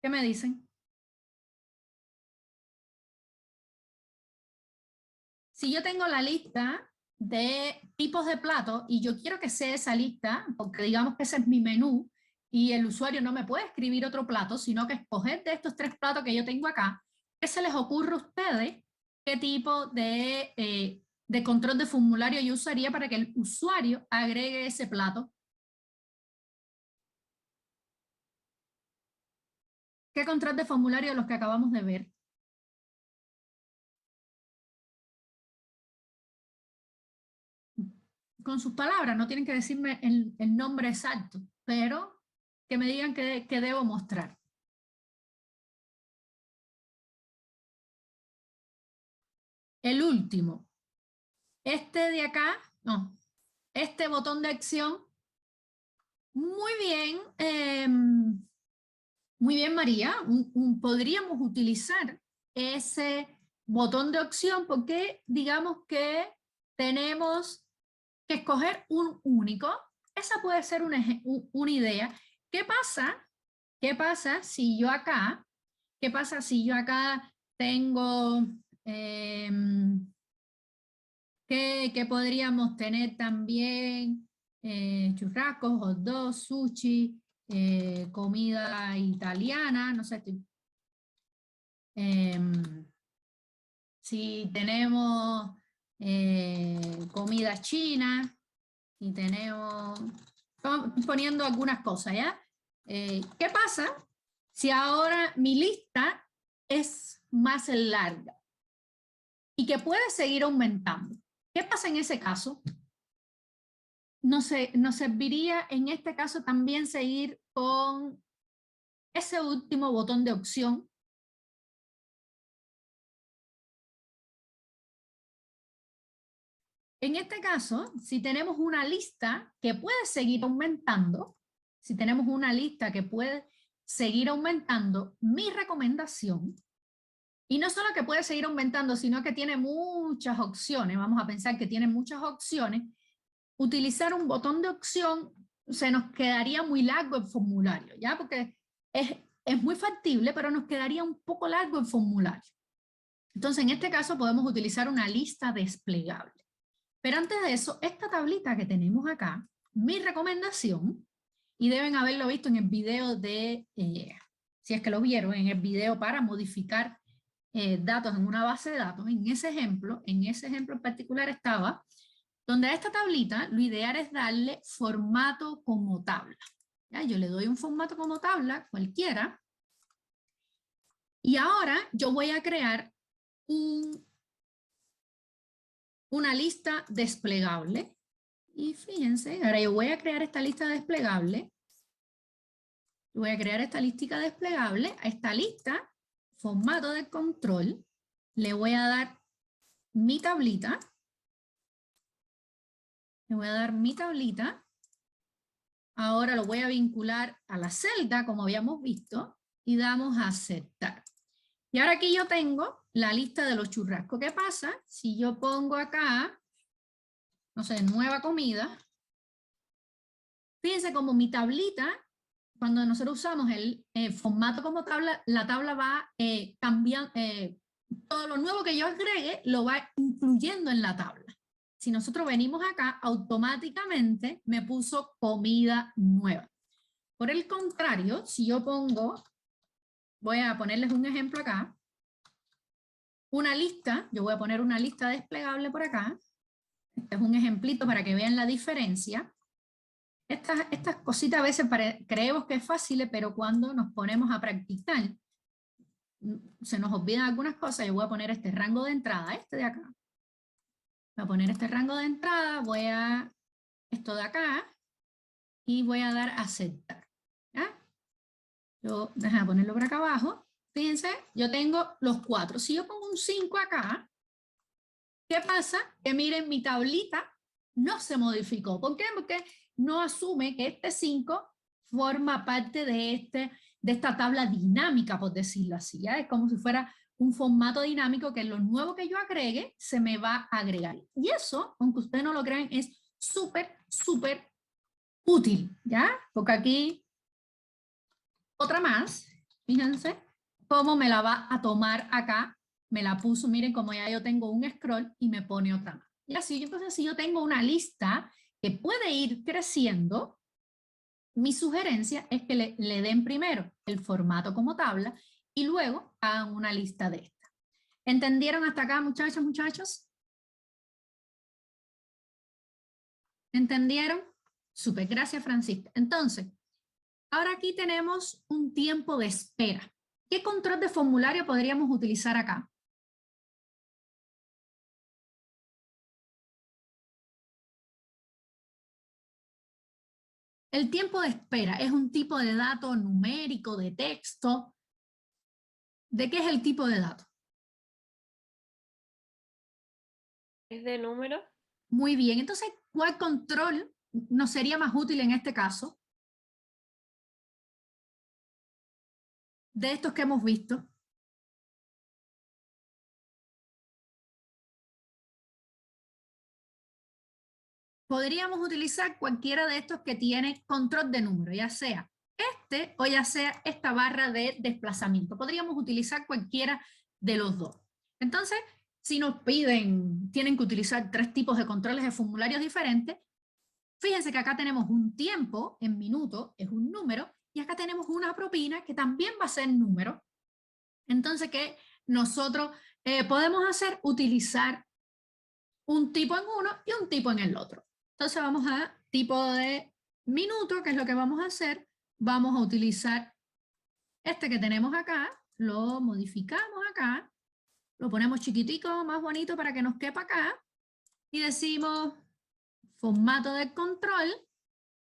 ¿Qué me dicen? Si yo tengo la lista de tipos de platos y yo quiero que sea esa lista, porque digamos que ese es mi menú y el usuario no me puede escribir otro plato, sino que escoger de estos 3 platos que yo tengo acá, ¿qué se les ocurre a ustedes? ¿Qué tipo de control de formulario yo usaría para que el usuario agregue ese plato? ¿Qué control de formulario de los que acabamos de ver? Con sus palabras, no tienen que decirme el nombre exacto, pero que me digan qué debo mostrar. El último, este de acá, no, este botón de acción, muy bien, muy bien María, podríamos utilizar ese botón de opción porque digamos que tenemos que escoger un único. Esa puede ser una idea. ¿Qué pasa? ¿Qué pasa si yo acá, qué pasa si yo acá tengo, que podríamos tener también churrascos, hot dogs, sushi, comida italiana, no sé, si tenemos comida china, Y tenemos, estamos poniendo algunas cosas, ¿ya? ¿Qué pasa si ahora mi lista es más larga y que puede seguir aumentando? ¿Qué pasa en ese caso? Nos serviría en este caso también seguir con ese último botón de opción. En este caso, si tenemos una lista que puede seguir aumentando, si tenemos una lista que puede seguir aumentando, mi recomendación, y no solo que puede seguir aumentando, sino que tiene muchas opciones, vamos a pensar que tiene muchas opciones, utilizar un botón de opción se nos quedaría muy largo el formulario, ¿ya? Porque es muy factible, pero nos quedaría un poco largo el formulario. Entonces, en este caso podemos utilizar una lista desplegable. Pero antes de eso, esta tablita que tenemos acá, mi recomendación, y deben haberlo visto en el video de, si es que lo vieron, en el video para modificar datos en una base de datos, en ese ejemplo en particular estaba, donde a esta tablita lo ideal es darle formato como tabla. ¿Ya? Yo le doy un formato como tabla, cualquiera, y ahora yo voy a crear una lista desplegable. Y fíjense, ahora yo voy a crear esta lista desplegable. Voy a crear esta lista desplegable. A esta lista, formato de control, le voy a dar mi tablita. Le voy a dar mi tablita. Ahora lo voy a vincular a la celda, como habíamos visto, y damos a aceptar. Y ahora aquí yo tengo la lista de los churrascos. ¿Qué pasa? Si yo pongo acá, no sé, nueva comida, fíjense como mi tablita, cuando nosotros usamos el formato como tabla, la tabla va cambiando, todo lo nuevo que yo agregue lo va incluyendo en la tabla. Si nosotros venimos acá, automáticamente me puso comida nueva. Por el contrario, si yo pongo, voy a ponerles un ejemplo acá, una lista, yo voy a poner una lista desplegable por acá. Este es un ejemplito para que vean la diferencia. Estas cositas a veces creemos que es fácil, pero cuando nos ponemos a practicar, se nos olvidan algunas cosas. Yo voy a poner este rango de entrada, este de acá. Voy a poner este rango de entrada, voy a esto de acá, y voy a dar a aceptar. ¿Ya? Déjame ponerlo por acá abajo. Fíjense, yo tengo los 4. Si yo pongo un 5 acá, ¿qué pasa? Que miren, mi tablita no se modificó. ¿Por qué? Porque no asume que este 5 forma parte de esta tabla dinámica, por decirlo así. ¿Ya? Es como si fuera un formato dinámico que lo nuevo que yo agregue se me va a agregar. Y eso, aunque ustedes no lo crean, es súper, súper útil. ¿Ya? Porque aquí, otra más, fíjense cómo me la va a tomar acá. Me la puso, miren como ya yo tengo un scroll y me pone otra más. Y así, entonces si yo tengo una lista que puede ir creciendo, mi sugerencia es que le den primero el formato como tabla y luego hagan una lista de esta. ¿Entendieron hasta acá, muchachos, muchachos? ¿Entendieron? Súper, gracias, Francisca. Entonces, ahora aquí tenemos un tiempo de espera. ¿Qué control de formulario podríamos utilizar acá? El tiempo de espera es un tipo de dato numérico, de texto. ¿De qué es el tipo de dato? ¿Es de número? Muy bien, entonces, ¿cuál control nos sería más útil en este caso? De estos que hemos visto. Podríamos utilizar cualquiera de estos que tiene control de número, ya sea este o ya sea esta barra de desplazamiento. Podríamos utilizar cualquiera de los dos. Entonces, si nos piden, tienen que utilizar 3 tipos de controles de formularios diferentes, fíjense que acá tenemos un tiempo en minutos, es un número, y acá tenemos una propina que también va a ser número. Entonces, ¿qué nosotros podemos hacer? Utilizar un tipo en uno y un tipo en el otro. Entonces vamos a tipo de minuto, que es lo que vamos a hacer. Vamos a utilizar este que tenemos acá, lo modificamos acá, lo ponemos chiquitico, más bonito para que nos quepa acá, y decimos formato de control,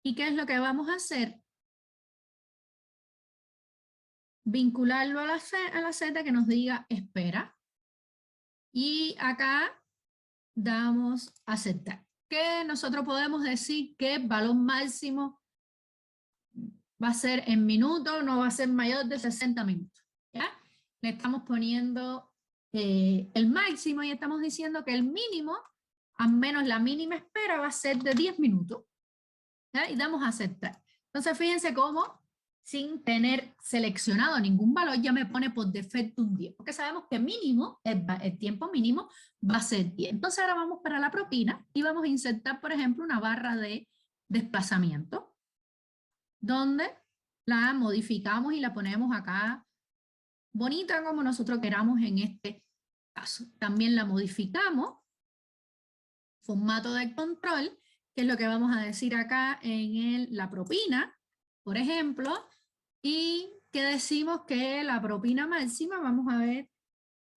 ¿y qué es lo que vamos a hacer? Vincularlo a la Z que nos diga espera, y acá damos aceptar. Que nosotros podemos decir que el valor máximo va a ser en minutos, no va a ser mayor de 60 minutos. ¿Ya? Le estamos poniendo el máximo y estamos diciendo que el mínimo, al menos la mínima espera, va a ser de 10 minutos. ¿Ya? Y damos a aceptar. Entonces fíjense cómo, sin tener seleccionado ningún valor, ya me pone por defecto un 10, porque sabemos que mínimo, el tiempo mínimo va a ser 10. Entonces ahora vamos para la propina y vamos a insertar, por ejemplo, una barra de desplazamiento, donde la modificamos y la ponemos acá bonita como nosotros queramos en este caso. También la modificamos, formato de control, que es lo que vamos a decir acá en la propina, por ejemplo, y que decimos que la propina máxima, vamos a ver,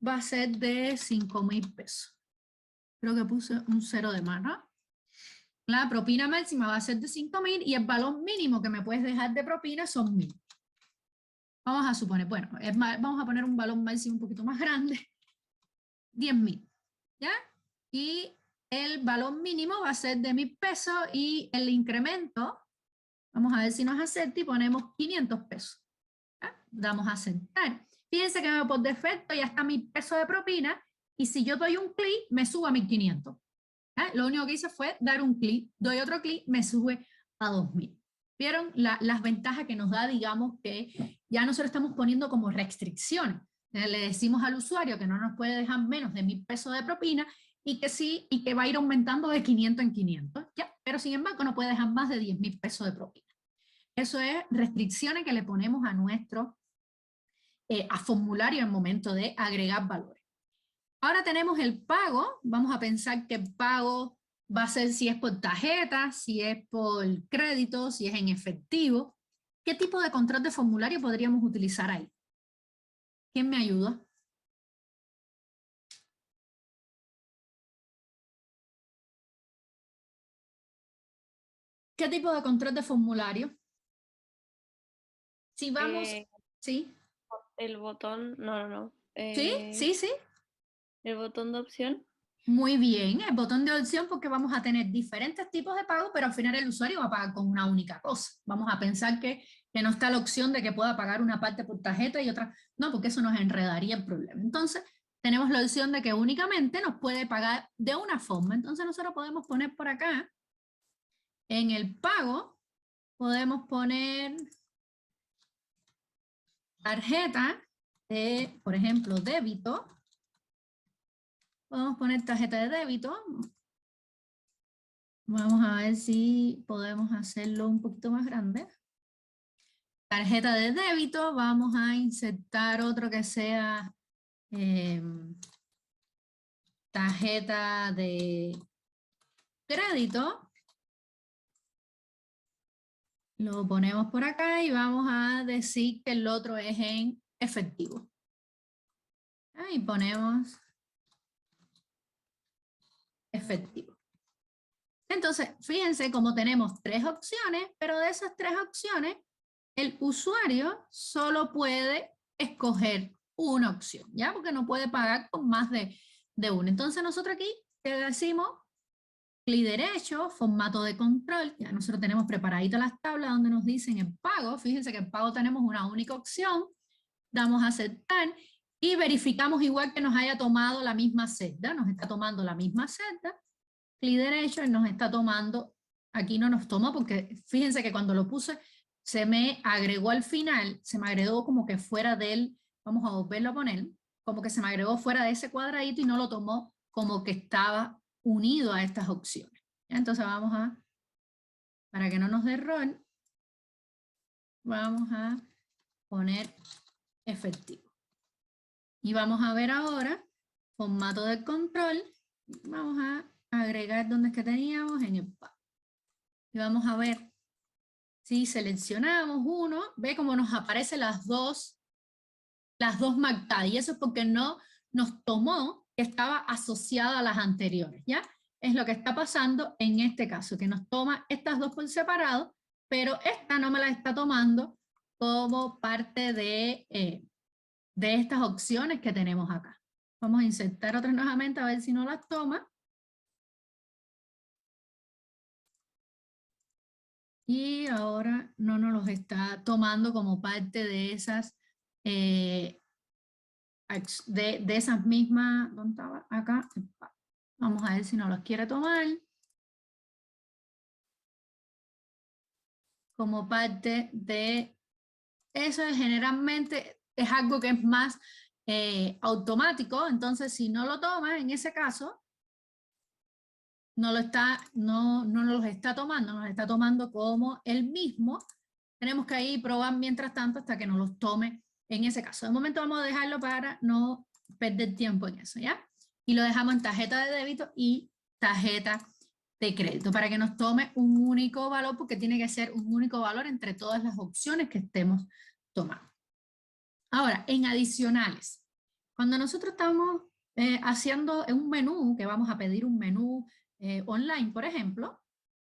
va a ser de 5.000 pesos. Creo que puse un 0 de más, ¿no? La propina máxima va a ser de 5.000 y el valor mínimo que me puedes dejar de propina son 1.000. Vamos a suponer, bueno, vamos a poner un valor máximo un poquito más grande, 10.000, ¿ya? Y el valor mínimo va a ser de 1.000 pesos y el incremento, vamos a ver si nos acepta y ponemos 500 pesos. ¿Ya? Damos a aceptar. Fíjense que por defecto ya está 1.000 pesos de propina y si yo doy un clic, me subo a 1.500. ¿Ya? Lo único que hice fue dar un clic, doy otro clic, me sube a 2.000. ¿Vieron las ventajas que nos da? Digamos que ya nosotros estamos poniendo como restricciones. Le decimos al usuario que no nos puede dejar menos de 1.000 pesos de propina y que sí, y que va a ir aumentando de 500 en 500. ¿Ya? Pero sin embargo no puede dejar más de 10.000 pesos de propina. Eso es restricciones que le ponemos a nuestro a formulario en el momento de agregar valores. Ahora tenemos el pago. Vamos a pensar que el pago va a ser si es por tarjeta, si es por crédito, si es en efectivo. ¿Qué tipo de control de formulario podríamos utilizar ahí? ¿Quién me ayuda? ¿Qué tipo de control de formulario? Si vamos, ¿sí? El botón, no. ¿Sí? ¿Sí? ¿Sí? El botón de opción. Muy bien, el botón de opción porque vamos a tener diferentes tipos de pago, pero al final el usuario va a pagar con una única cosa. Vamos a pensar que no está la opción de que pueda pagar una parte por tarjeta y otra, no, porque eso nos enredaría el problema. Entonces, tenemos la opción de que únicamente nos puede pagar de una forma. Entonces, nosotros podemos poner por acá, en el pago, podemos poner tarjeta de, por ejemplo, débito. Podemos poner tarjeta de débito. Vamos a ver si podemos hacerlo un poquito más grande. Tarjeta de débito, vamos a insertar otro que sea tarjeta de crédito. Lo ponemos por acá y vamos a decir que el otro es en efectivo. Ahí ponemos efectivo. Entonces, fíjense cómo tenemos tres opciones, pero de esas tres opciones, el usuario solo puede escoger una opción, ¿ya? Porque no puede pagar con más de una. Entonces, nosotros aquí te decimos clic derecho, formato de control, ya nosotros tenemos preparaditas las tablas donde nos dicen el pago. Fíjense que el pago tenemos una única opción, damos a aceptar y verificamos igual que nos haya tomado la misma celda, nos está tomando la misma celda, clic derecho y nos está tomando, aquí no nos toma porque fíjense que cuando lo puse se me agregó al final, se me agregó como que fuera del, vamos a volverlo a poner, como que se me agregó fuera de ese cuadradito y no lo tomó como que estaba unido a estas opciones. Entonces vamos a, para que no nos dé error, vamos a poner efectivo. Y vamos a ver ahora, formato de control, vamos a agregar donde es que teníamos en el pago. Y vamos a ver si seleccionamos uno, ve cómo nos aparecen las dos marcadas. Y eso es porque no nos tomó que estaba asociada a las anteriores, ¿ya? Es lo que está pasando en este caso, que nos toma estas dos por separado, pero esta no me la está tomando como parte de estas opciones que tenemos acá. Vamos a insertar otras nuevamente a ver si no las toma. Y ahora no nos los está tomando como parte de esas, de esas mismas, ¿dónde estaba? Acá. Vamos a ver si nos los quiere tomar. Como parte de eso, generalmente es algo que es más automático, entonces si no lo toma, en ese caso, no nos los está tomando, nos está tomando como el mismo. Tenemos que ahí probar mientras tanto hasta que nos los tome en ese caso. De momento vamos a dejarlo para no perder tiempo en eso, ¿ya? Y lo dejamos en tarjeta de débito y tarjeta de crédito para que nos tome un único valor, porque tiene que ser un único valor entre todas las opciones que estemos tomando. Ahora, en adicionales, cuando nosotros estamos haciendo un menú, que vamos a pedir un menú online, por ejemplo,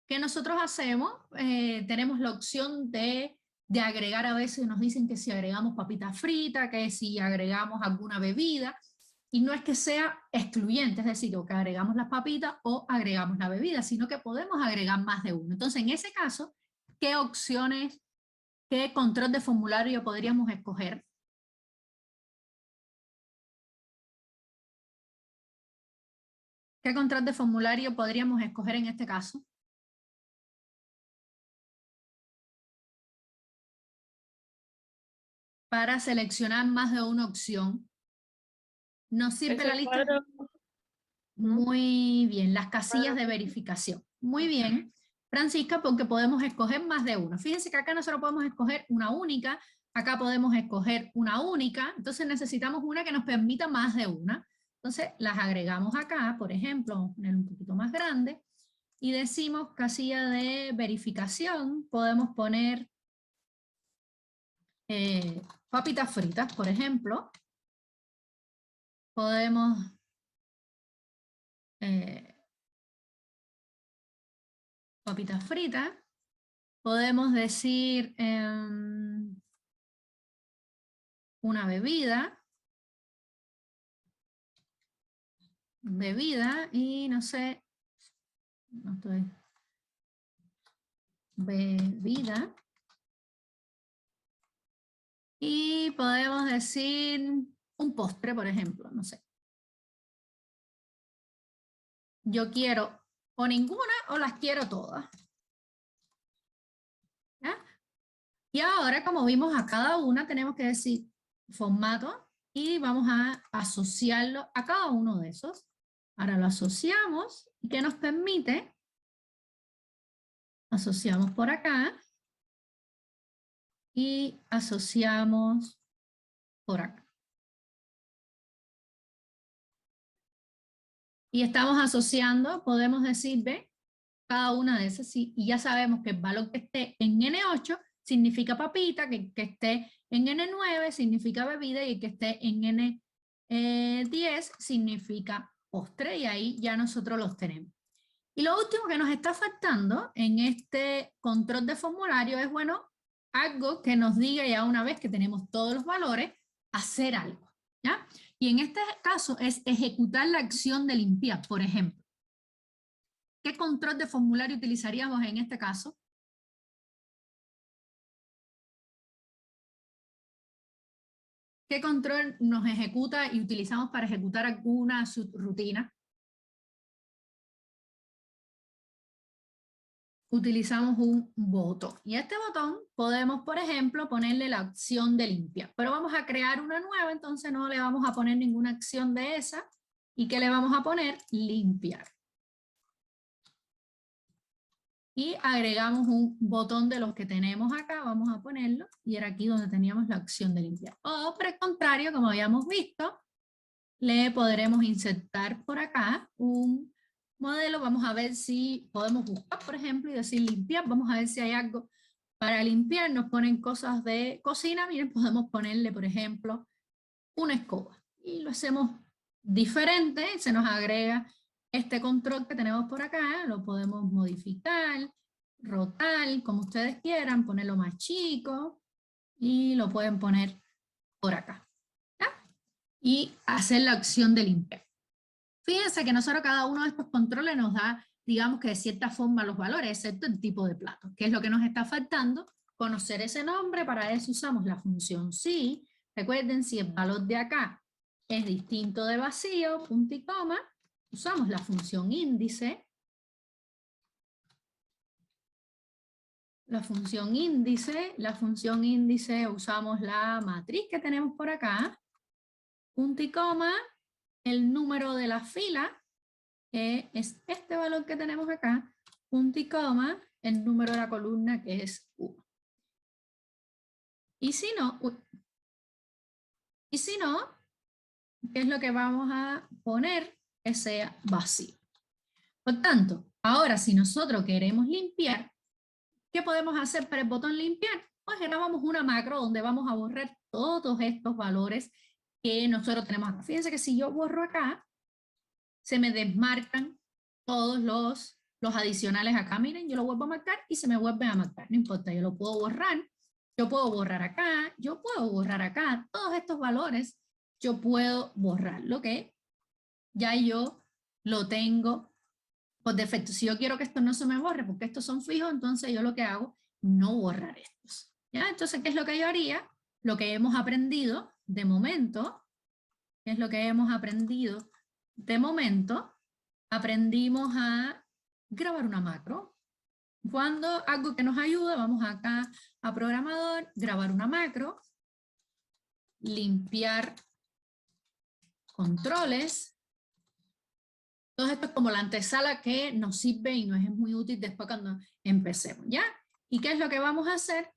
¿qué nosotros hacemos? Tenemos la opción de agregar, a veces nos dicen que si agregamos papitas fritas, que si agregamos alguna bebida, y no es que sea excluyente, es decir, o que agregamos las papitas o agregamos la bebida, sino que podemos agregar más de uno. Entonces, en ese caso, ¿qué opciones, qué control de formulario podríamos escoger? ¿Qué control de formulario podríamos escoger en este caso? Para seleccionar más de una opción. Nos sirve la lista. Muy bien, las casillas de verificación. Muy bien, Francisca, porque podemos escoger más de uno. Fíjense que acá nosotros podemos escoger una única, acá podemos escoger una única, entonces necesitamos una que nos permita más de una. Entonces las agregamos acá, por ejemplo, vamos a poner un poquito más grande, y decimos casilla de verificación, podemos poner papitas fritas, por ejemplo. Podemos papitas fritas. Podemos decir una bebida. Bebida y no sé, no estoy. Bebida. Y podemos decir un postre, por ejemplo, no sé. Yo quiero o ninguna o las quiero todas. ¿Ya? Y ahora, como vimos, a cada una tenemos que decir formato y vamos a asociarlo a cada uno de esos. Ahora lo asociamos y ¿qué nos permite? Asociamos por acá y asociamos por acá. Y estamos asociando, podemos decir, ¿ve? Cada una de esas, sí, y ya sabemos que el valor que esté en N8 significa papita, que esté en N9 significa bebida y que esté en N10 significa postre, y ahí ya nosotros los tenemos. Y lo último que nos está faltando en este control de formulario es, bueno, algo que nos diga ya una vez que tenemos todos los valores, hacer algo, ¿ya? Y en este caso es ejecutar la acción de limpiar, por ejemplo. ¿Qué control de formulario utilizaríamos en este caso? ¿Qué control nos ejecuta y utilizamos para ejecutar alguna subrutina? Utilizamos un botón. Y a este botón podemos, por ejemplo, ponerle la opción de limpiar. Pero vamos a crear una nueva, entonces no le vamos a poner ninguna acción de esa. ¿Y qué le vamos a poner? Limpiar. Y agregamos un botón de los que tenemos acá, vamos a ponerlo, y era aquí donde teníamos la opción de limpiar. O por el contrario, como habíamos visto, le podremos insertar por acá un modelo, vamos a ver si podemos buscar, por ejemplo, y decir limpiar, vamos a ver si hay algo para limpiar, nos ponen cosas de cocina, miren, podemos ponerle, por ejemplo, una escoba, y lo hacemos diferente, se nos agrega este control que tenemos por acá, lo podemos modificar, rotar, como ustedes quieran, ponerlo más chico, y lo pueden poner por acá, ¿ya? Y hacer la acción de limpiar. Fíjense que nosotros cada uno de estos controles nos da, digamos que de cierta forma los valores, excepto el tipo de plato, que es lo que nos está faltando, conocer ese nombre, para eso usamos la función si. Recuerden, si el valor de acá es distinto de vacío, punto y coma, usamos la función índice. La función índice usamos la matriz que tenemos por acá, punto y coma, el número de la fila, que es este valor que tenemos acá, punto y coma, el número de la columna, que es 1. Y si no, ¿qué es lo que vamos a poner? Que sea vacío. Por tanto, ahora si nosotros queremos limpiar, ¿qué podemos hacer para el botón limpiar? Pues grabamos una macro donde vamos a borrar todos estos valores que nosotros tenemos acá. Fíjense que si yo borro acá, se me desmarcan todos los adicionales acá. Miren, yo lo vuelvo a marcar y se me vuelven a marcar. No importa, yo lo puedo borrar. Yo puedo borrar acá, yo puedo borrar acá. Todos estos valores yo puedo borrarlo, que ya yo lo tengo por defecto. Si yo quiero que esto no se me borre, porque estos son fijos, entonces yo lo que hago, no borrar estos. ¿Ya? Entonces, ¿qué es lo que yo haría? Lo que hemos aprendido de momento, ¿qué es lo que hemos aprendido de momento? Aprendimos a grabar una macro. Cuando algo que nos ayuda, vamos acá a programador, grabar una macro, limpiar controles. Todo esto es como la antesala que nos sirve y nos es muy útil después cuando empecemos, ¿ya? ¿Y qué es lo que vamos a hacer?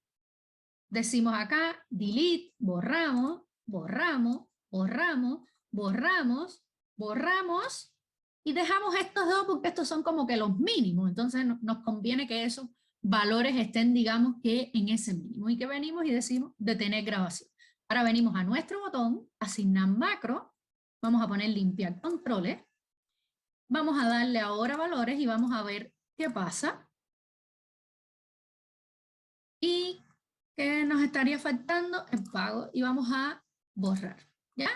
Decimos acá, delete, borramos, borramos, borramos, borramos, borramos, y dejamos estos dos porque estos son como que los mínimos, entonces nos conviene que esos valores estén, digamos que en ese mínimo, y que venimos y decimos detener grabación. Ahora venimos a nuestro botón, asignar macro, vamos a poner limpiar controles, vamos a darle ahora valores y vamos a ver qué pasa. Y que nos estaría faltando el pago, y vamos a borrar, ¿ya?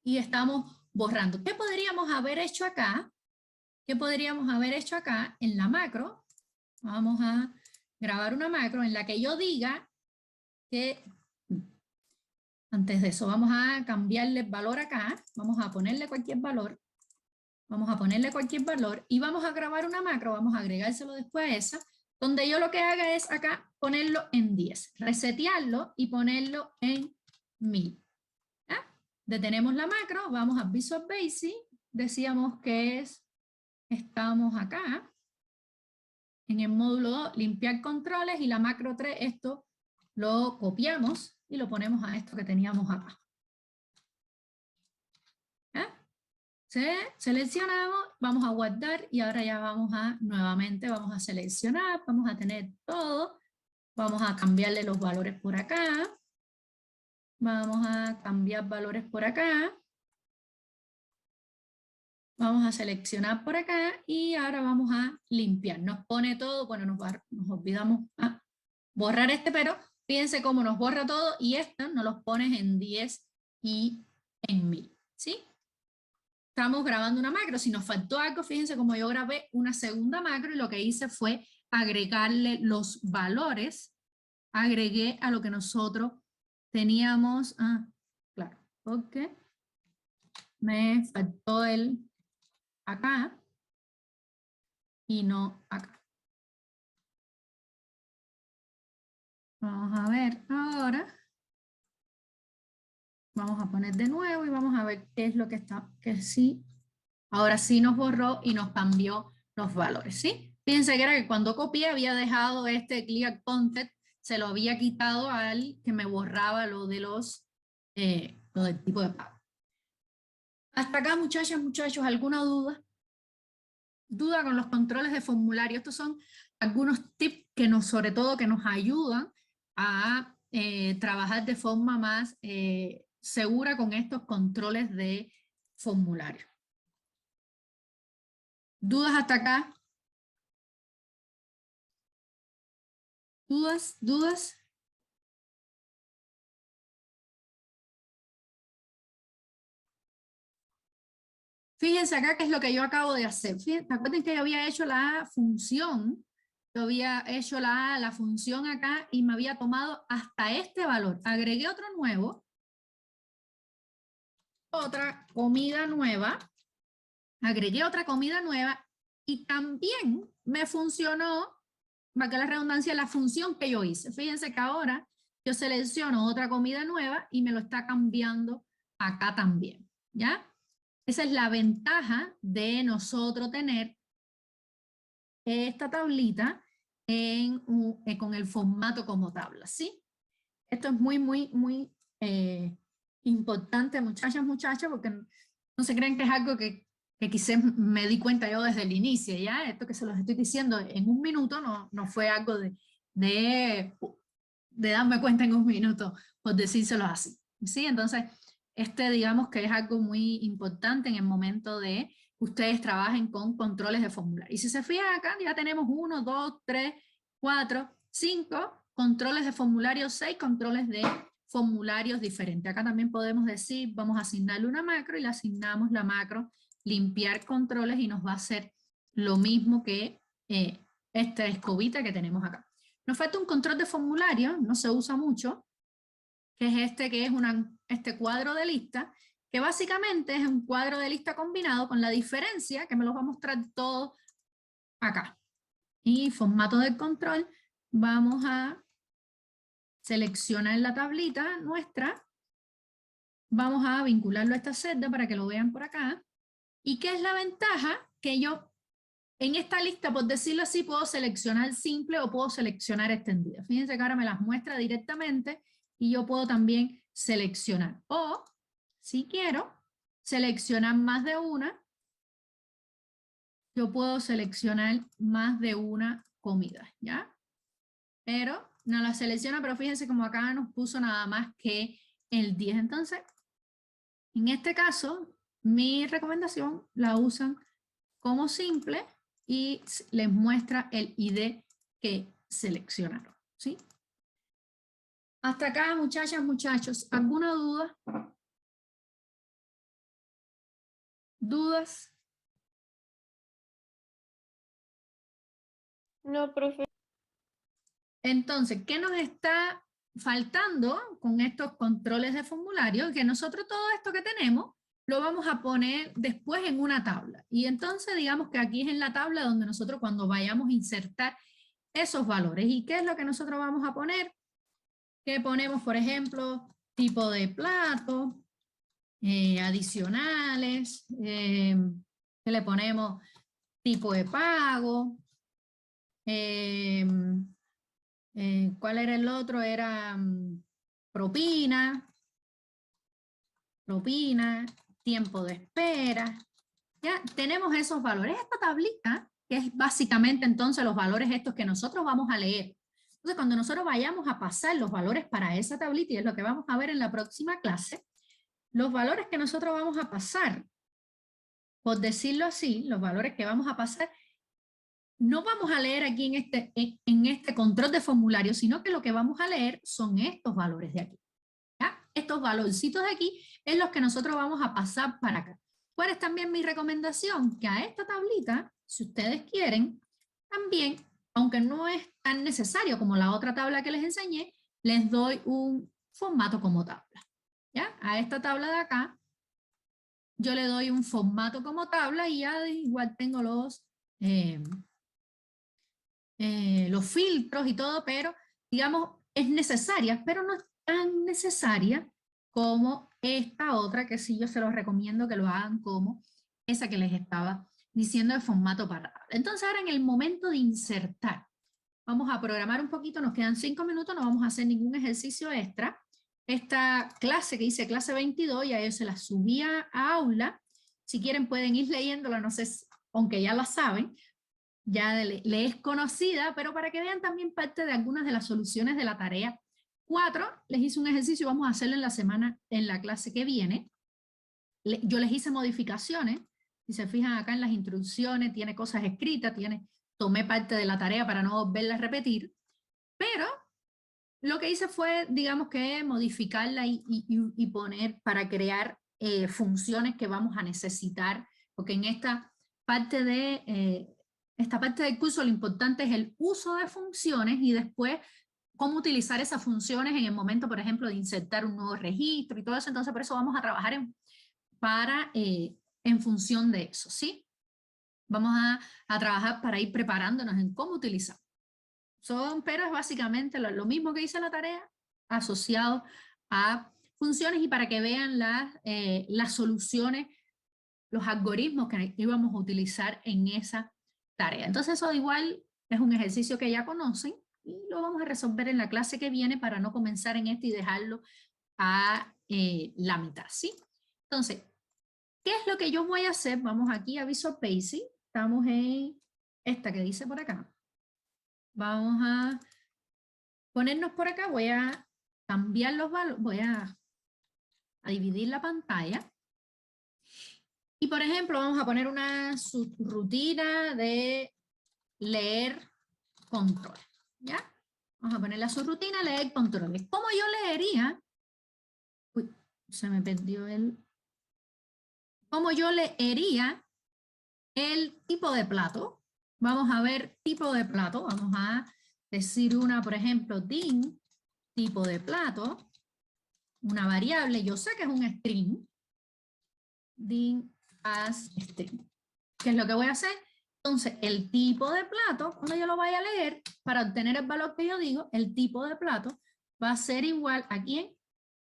Y estamos borrando. ¿Qué podríamos haber hecho acá? ¿Qué podríamos haber hecho acá en la macro? Vamos a grabar una macro en la que yo diga que, antes de eso, vamos a cambiarle el valor acá, vamos a ponerle cualquier valor, y vamos a grabar una macro, vamos a agregárselo después a esa, donde yo lo que haga es acá ponerlo en 10, resetearlo y ponerlo en 1000. ¿Ya? Detenemos la macro, vamos a Visual Basic, decíamos que estamos acá, en el módulo 2, limpiar controles, y la macro 3, esto lo copiamos y lo ponemos a esto que teníamos acá. Seleccionamos, vamos a guardar, y ahora ya nuevamente vamos a seleccionar, vamos a tener todo, vamos a cambiarle los valores por acá, vamos a cambiar valores por acá, vamos a seleccionar por acá, y ahora vamos a limpiar. Nos pone todo, bueno, nos olvidamos borrar este, pero fíjense cómo nos borra todo, y esto nos los pones en 10 y en 1000, ¿sí? Estamos grabando una macro, si nos faltó algo, fíjense como yo grabé una segunda macro y lo que hice fue agregarle los valores, agregué a lo que nosotros teníamos, claro, porque me faltó el acá y no acá. Vamos a ver ahora, vamos a poner de nuevo y vamos a ver qué es lo que está, que sí. Ahora sí nos borró y nos cambió los valores, ¿sí? Fíjense que era que cuando copié había dejado este clear content, se lo había quitado al que me borraba lo de lo del tipo de pago. Hasta acá, muchachas, muchachos, ¿alguna duda? duda con los controles de formulario? Estos son algunos tips que sobre todo que nos ayudan a trabajar de forma más segura con estos controles de formulario. ¿Dudas hasta acá? ¿Dudas? ¿Dudas? Fíjense acá qué es lo que yo acabo de hacer. Fíjense, acuérdense que yo había hecho la función, yo había hecho la función acá y me había tomado hasta este valor. Agregué otro nuevo, otra comida nueva, agregué otra comida nueva y también me funcionó, para que la redundancia, la función que yo hice. Fíjense que ahora yo selecciono otra comida nueva y me lo está cambiando acá también, ¿ya? Esa es la ventaja de nosotros tener esta tablita con el formato como tabla, ¿sí? Esto es muy, muy, muy importante, muchachos, porque no se creen que es algo que quizás me di cuenta yo desde el inicio, ¿ya? Esto que se los estoy diciendo en un minuto no fue algo de darme cuenta en un minuto, por decírselo así, ¿sí? Entonces, digamos que es algo muy importante en el momento de que ustedes trabajen con controles de formulario. Y si se fijan acá, ya tenemos 1, 2, 3, 4, 5 controles de formulario, 6 controles de formularios diferentes. Acá también podemos decir, vamos a asignarle una macro y le asignamos la macro limpiar controles y nos va a hacer lo mismo que esta escobita que tenemos acá. Nos falta un control de formulario, no se usa mucho, que es este cuadro de lista, que básicamente es un cuadro de lista combinado con la diferencia, que me los va a mostrar todo acá. Y formato del control, vamos a seleccionar la tablita nuestra, vamos a vincularlo a esta celda para que lo vean por acá. ¿Y qué es la ventaja? Que yo en esta lista, por decirlo así, puedo seleccionar simple o puedo seleccionar extendida. Fíjense que ahora me las muestra directamente y yo puedo también seleccionar. O, si quiero, seleccionar más de una, yo puedo seleccionar más de una comida, ¿ya? Pero no la selecciona, pero fíjense como acá nos puso nada más que el 10. Entonces, en este caso, mi recomendación la usan como simple y les muestra el ID que seleccionaron, ¿sí? Hasta acá, muchachas, muchachos, ¿alguna duda? ¿Dudas? No, profe. Entonces, ¿qué nos está faltando con estos controles de formulario? Que nosotros todo esto que tenemos lo vamos a poner después en una tabla. Y entonces digamos que aquí es en la tabla donde nosotros cuando vayamos a insertar esos valores. ¿Y qué es lo que nosotros vamos a poner? Que ponemos, por ejemplo, tipo de plato, adicionales, que le ponemos tipo de pago, ¿cuál era el otro? Era propina, tiempo de espera. Ya tenemos esos valores. Esta tablita, que es básicamente entonces los valores estos que nosotros vamos a leer. Entonces, cuando nosotros vayamos a pasar los valores para esa tablita, y es lo que vamos a ver en la próxima clase, los valores que nosotros vamos a pasar, por decirlo así, los valores que vamos a pasar, no vamos a leer aquí en este control de formulario, sino que lo que vamos a leer son estos valores de aquí. ¿Ya? Estos valorcitos de aquí es los que nosotros vamos a pasar para acá. ¿Cuál es también mi recomendación? Que a esta tablita, si ustedes quieren, también, aunque no es tan necesario como la otra tabla que les enseñé, les doy un formato como tabla. ¿Ya? A esta tabla de acá, yo le doy un formato como tabla y ya igual tengo los filtros y todo, pero digamos, es necesaria, pero no es tan necesaria como esta otra, que sí yo se los recomiendo que lo hagan como esa que les estaba diciendo de formato para tabla. Entonces ahora en el momento de insertar, vamos a programar un poquito, nos quedan 5 minutos, no vamos a hacer ningún ejercicio extra. Esta clase que dice clase 22, ya yo se la subía a aula, si quieren pueden ir leyéndola, no sé aunque ya la saben, ya le es conocida, pero para que vean también parte de algunas de las soluciones de la tarea 4, les hice un ejercicio, vamos a hacerlo en la clase que viene. Yo les hice modificaciones, si se fijan acá en las instrucciones, tiene cosas escritas, tomé parte de la tarea para no volverla a repetir, pero lo que hice fue, digamos que modificarla y poner para crear funciones que vamos a necesitar, porque en esta parte del curso lo importante es el uso de funciones y después cómo utilizar esas funciones en el momento, por ejemplo, de insertar un nuevo registro y todo eso. Entonces, por eso vamos a trabajar en función de eso, ¿sí? Vamos a trabajar para ir preparándonos en cómo utilizar. Pero es básicamente lo mismo que hice en la tarea, asociado a funciones y para que vean las soluciones, los algoritmos que íbamos a utilizar en esa tarea. Entonces eso igual es un ejercicio que ya conocen y lo vamos a resolver en la clase que viene para no comenzar en este y dejarlo a la mitad, ¿sí? Entonces, ¿qué es lo que yo voy a hacer? Vamos aquí a Visual Basic, estamos en esta que dice por acá. Vamos a ponernos por acá, voy a cambiar los valores, voy a dividir la pantalla. Y por ejemplo, vamos a poner una subrutina de leer controles, ¿ya? Vamos a poner la subrutina leer controles. ¿Cómo yo leería? Uy, se me perdió ¿Cómo yo leería el tipo de plato? Vamos a ver tipo de plato, vamos a decir una, por ejemplo, din, tipo de plato, una variable, yo sé que es un string, din as string. ¿Qué es lo que voy a hacer? Entonces, el tipo de plato, cuando yo lo vaya a leer, para obtener el valor que yo digo, el tipo de plato va a ser igual a quién?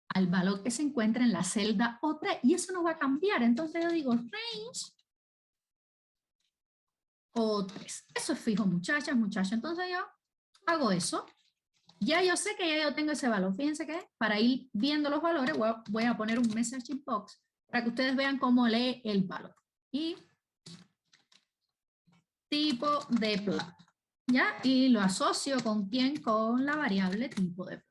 Al valor que se encuentra en la celda O3, y eso no va a cambiar. Entonces yo digo range O3. Eso es fijo, muchachas, muchachos. Entonces yo hago eso. Ya yo sé que ya yo tengo ese valor. Fíjense que para ir viendo los valores voy a poner un messaging box para que ustedes vean cómo lee el valor. Y tipo de plato. ¿Ya? Y lo asocio con quién, con la variable tipo de plato.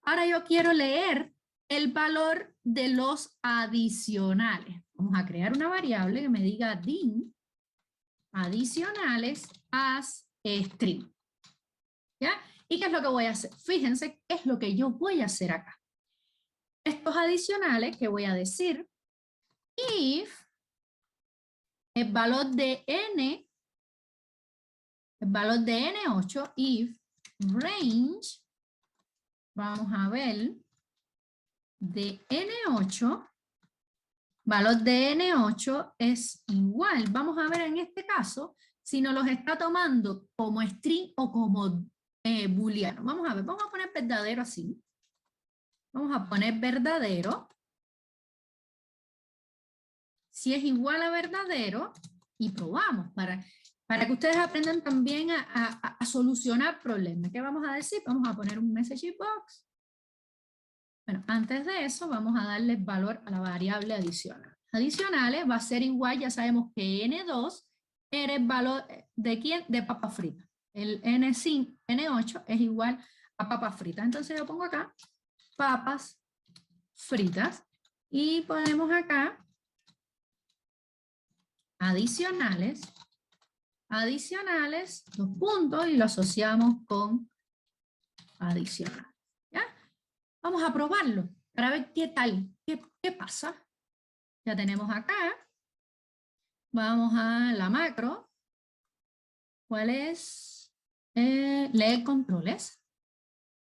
Ahora yo quiero leer el valor de los adicionales. Vamos a crear una variable que me diga din adicionales as string. ¿Ya? ¿Y qué es lo que voy a hacer? Fíjense qué es lo que yo voy a hacer acá. Estos adicionales que voy a decir, if el valor de n, el valor de n8, if range, vamos a ver, de n8, valor de n8 es igual. Vamos a ver en este caso si nos los está tomando como string o como booleano. Vamos a ver, vamos a poner verdadero así. Vamos a poner verdadero. Si es igual a verdadero, y probamos para que ustedes aprendan también a solucionar problemas. ¿Qué vamos a decir? Vamos a poner un message box. Bueno, antes de eso vamos a darle valor a la variable adicional. Adicionales va a ser igual, ya sabemos que N2 era el valor de quién, de papa frita. El N5, N8 es igual a papas fritas. Entonces yo pongo acá papas fritas y ponemos acá adicionales, dos puntos y lo asociamos con adicional. ¿Ya? Vamos a probarlo para ver qué tal, qué pasa. Ya tenemos acá, vamos a la macro. ¿Cuál es? Leer controles.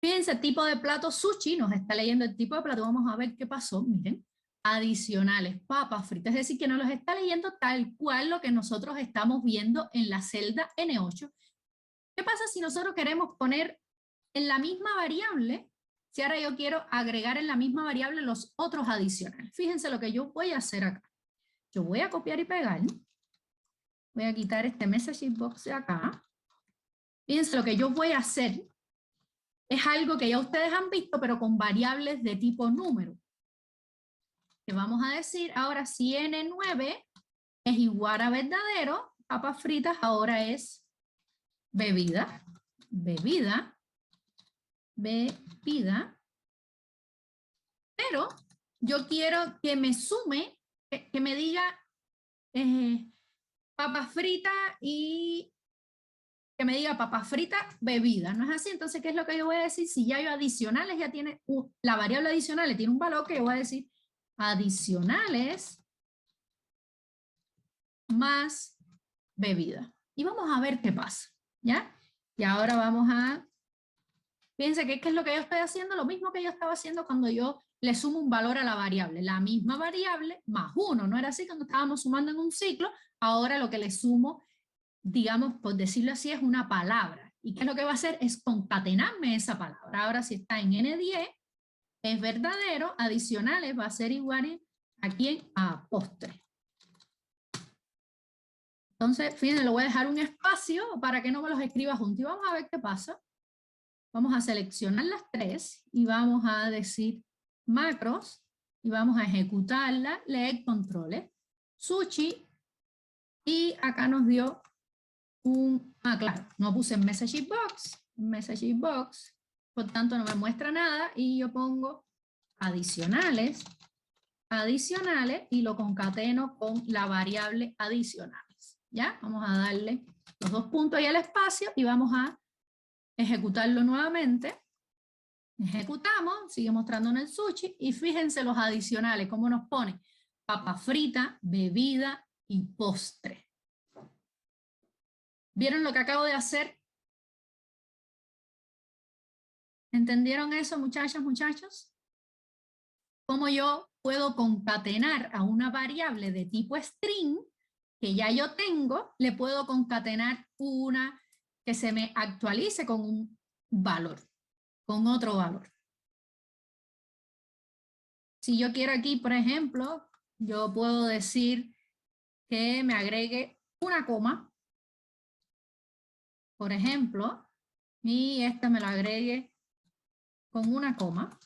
Fíjense, tipo de plato sushi, nos está leyendo el tipo de plato, vamos a ver qué pasó, miren. Adicionales, papas fritas, es decir, que nos los está leyendo tal cual lo que nosotros estamos viendo en la celda N8. ¿Qué pasa si nosotros queremos poner en la misma variable, si ahora yo quiero agregar en la misma variable los otros adicionales? Fíjense lo que yo voy a hacer acá. Yo voy a copiar y pegar. Voy a quitar este messaging box de acá. Fíjense lo que yo voy a hacer. Es algo que ya ustedes han visto, pero con variables de tipo número. Que vamos a decir ahora si N9 es igual a verdadero, papas fritas ahora es bebida, bebida, bebida, pero yo quiero que me sume, que me diga papas fritas y que me diga papas fritas, bebida, ¿no es así? Entonces, ¿qué es lo que yo voy a decir? Si ya yo adicionales ya tiene, la variable adicionales tiene un valor que yo voy a decir adicionales más bebida. Y vamos a ver qué pasa, ¿ya? Y ahora vamos a, fíjense que ¿qué es lo que yo estoy haciendo? Lo mismo que yo estaba haciendo cuando yo le sumo un valor a la variable, la misma variable más 1, ¿no era así cuando estábamos sumando en un ciclo? Ahora lo que le sumo, digamos, por decirlo así, es una palabra. ¿Y qué es lo que va a hacer? Es concatenarme esa palabra. Ahora si está en N10, es verdadero, adicionales va a ser igual aquí a postre. Entonces, fíjense, le voy a dejar un espacio para que no me los escriba juntos y vamos a ver qué pasa. Vamos a seleccionar las tres y vamos a decir macros y vamos a ejecutarla, leer controles, sushi, y acá nos dio claro, no puse en message box, por tanto no me muestra nada y yo pongo adicionales, y lo concateno con la variable adicionales, ¿ya? Vamos a darle los 2 puntos y el espacio y vamos a ejecutarlo nuevamente. Ejecutamos, sigue mostrando en el sushi y fíjense los adicionales, cómo nos pone papa frita, bebida y postre. ¿Vieron lo que acabo de hacer? ¿Entendieron eso, muchachas, muchachos? ¿Cómo yo puedo concatenar a una variable de tipo string que ya yo tengo, le puedo concatenar una que se me actualice con un valor, con otro valor? Si yo quiero aquí, por ejemplo, yo puedo decir que me agregue una coma, por ejemplo, y esta me lo agregue con una coma,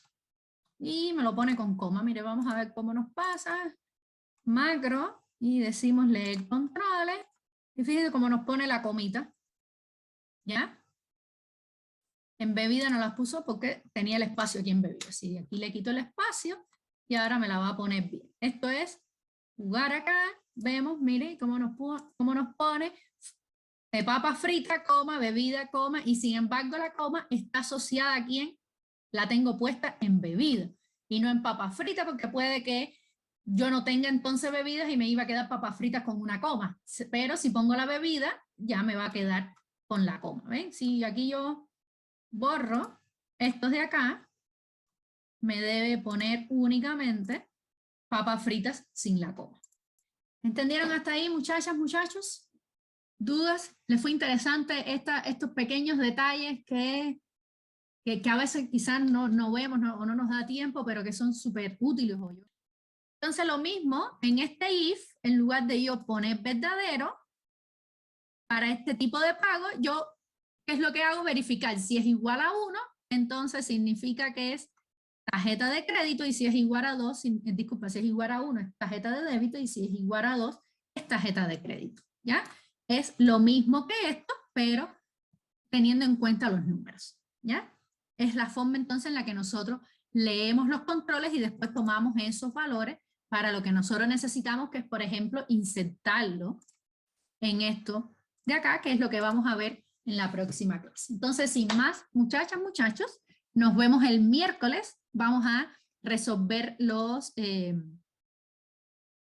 y me lo pone con coma. Mire, vamos a ver cómo nos pasa. Macro, y decimos leer controles, y fíjense cómo nos pone la comita, ¿ya? En bebida no las puso porque tenía el espacio aquí en bebida. Así, aquí le quito el espacio, y ahora me la va a poner bien. Esto es jugar acá, vemos, mire, cómo nos pone papa frita, coma, bebida, coma, y sin embargo la coma está asociada a quién, la tengo puesta en bebida, y no en papa frita, porque puede que yo no tenga entonces bebidas y me iba a quedar papas fritas con una coma, pero si pongo la bebida, ya me va a quedar con la coma, ¿ven? Si aquí yo borro estos de acá, me debe poner únicamente papas fritas sin la coma. ¿Entendieron hasta ahí, muchachas, muchachos? ¿Dudas? ¿Les fue interesante estos pequeños detalles que a veces quizás no vemos o no nos da tiempo, pero que son súper útiles hoy? Entonces lo mismo, en este if, en lugar de yo poner verdadero, para este tipo de pago, yo, ¿qué es lo que hago? Verificar si es igual a 1, entonces significa que es tarjeta de crédito, y si es igual a 2, disculpa, si es igual a 1 es tarjeta de débito, y si es igual a 2 es tarjeta de crédito, ¿ya? Es lo mismo que esto, pero teniendo en cuenta los números, ¿ya? Es la forma entonces en la que nosotros leemos los controles y después tomamos esos valores para lo que nosotros necesitamos, que es, por ejemplo, insertarlo en esto de acá, que es lo que vamos a ver en la próxima clase. Entonces, sin más, muchachas, muchachos, nos vemos el miércoles. Vamos a resolver los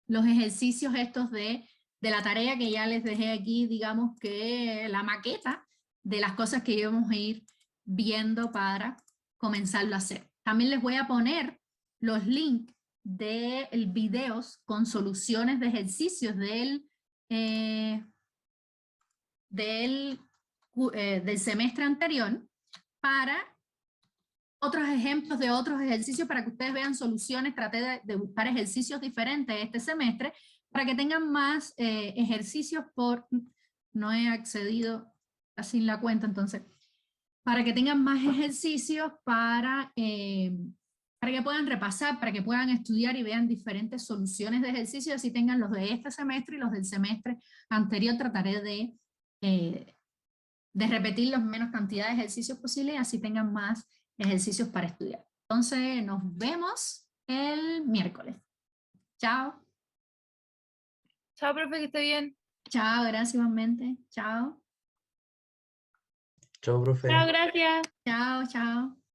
ejercicios estos de la tarea que ya les dejé aquí, digamos que la maqueta de las cosas que íbamos a ir viendo para comenzarlo a hacer. También les voy a poner los links de videos con soluciones de ejercicios del semestre anterior, para otros ejemplos de otros ejercicios, para que ustedes vean soluciones. Traté de buscar ejercicios diferentes este semestre para que tengan más ejercicios no he accedido sin la cuenta, entonces, para que tengan más ejercicios para para que puedan repasar, para que puedan estudiar y vean diferentes soluciones de ejercicios, así tengan los de este semestre y los del semestre anterior. Trataré de repetir la menos cantidad de ejercicios posible y así tengan más ejercicios para estudiar. Entonces, nos vemos el miércoles. Chao. Chao, profe, que esté bien. Chao, gracias igualmente. Chao. Chao, profe. Chao, gracias. Chao, chao.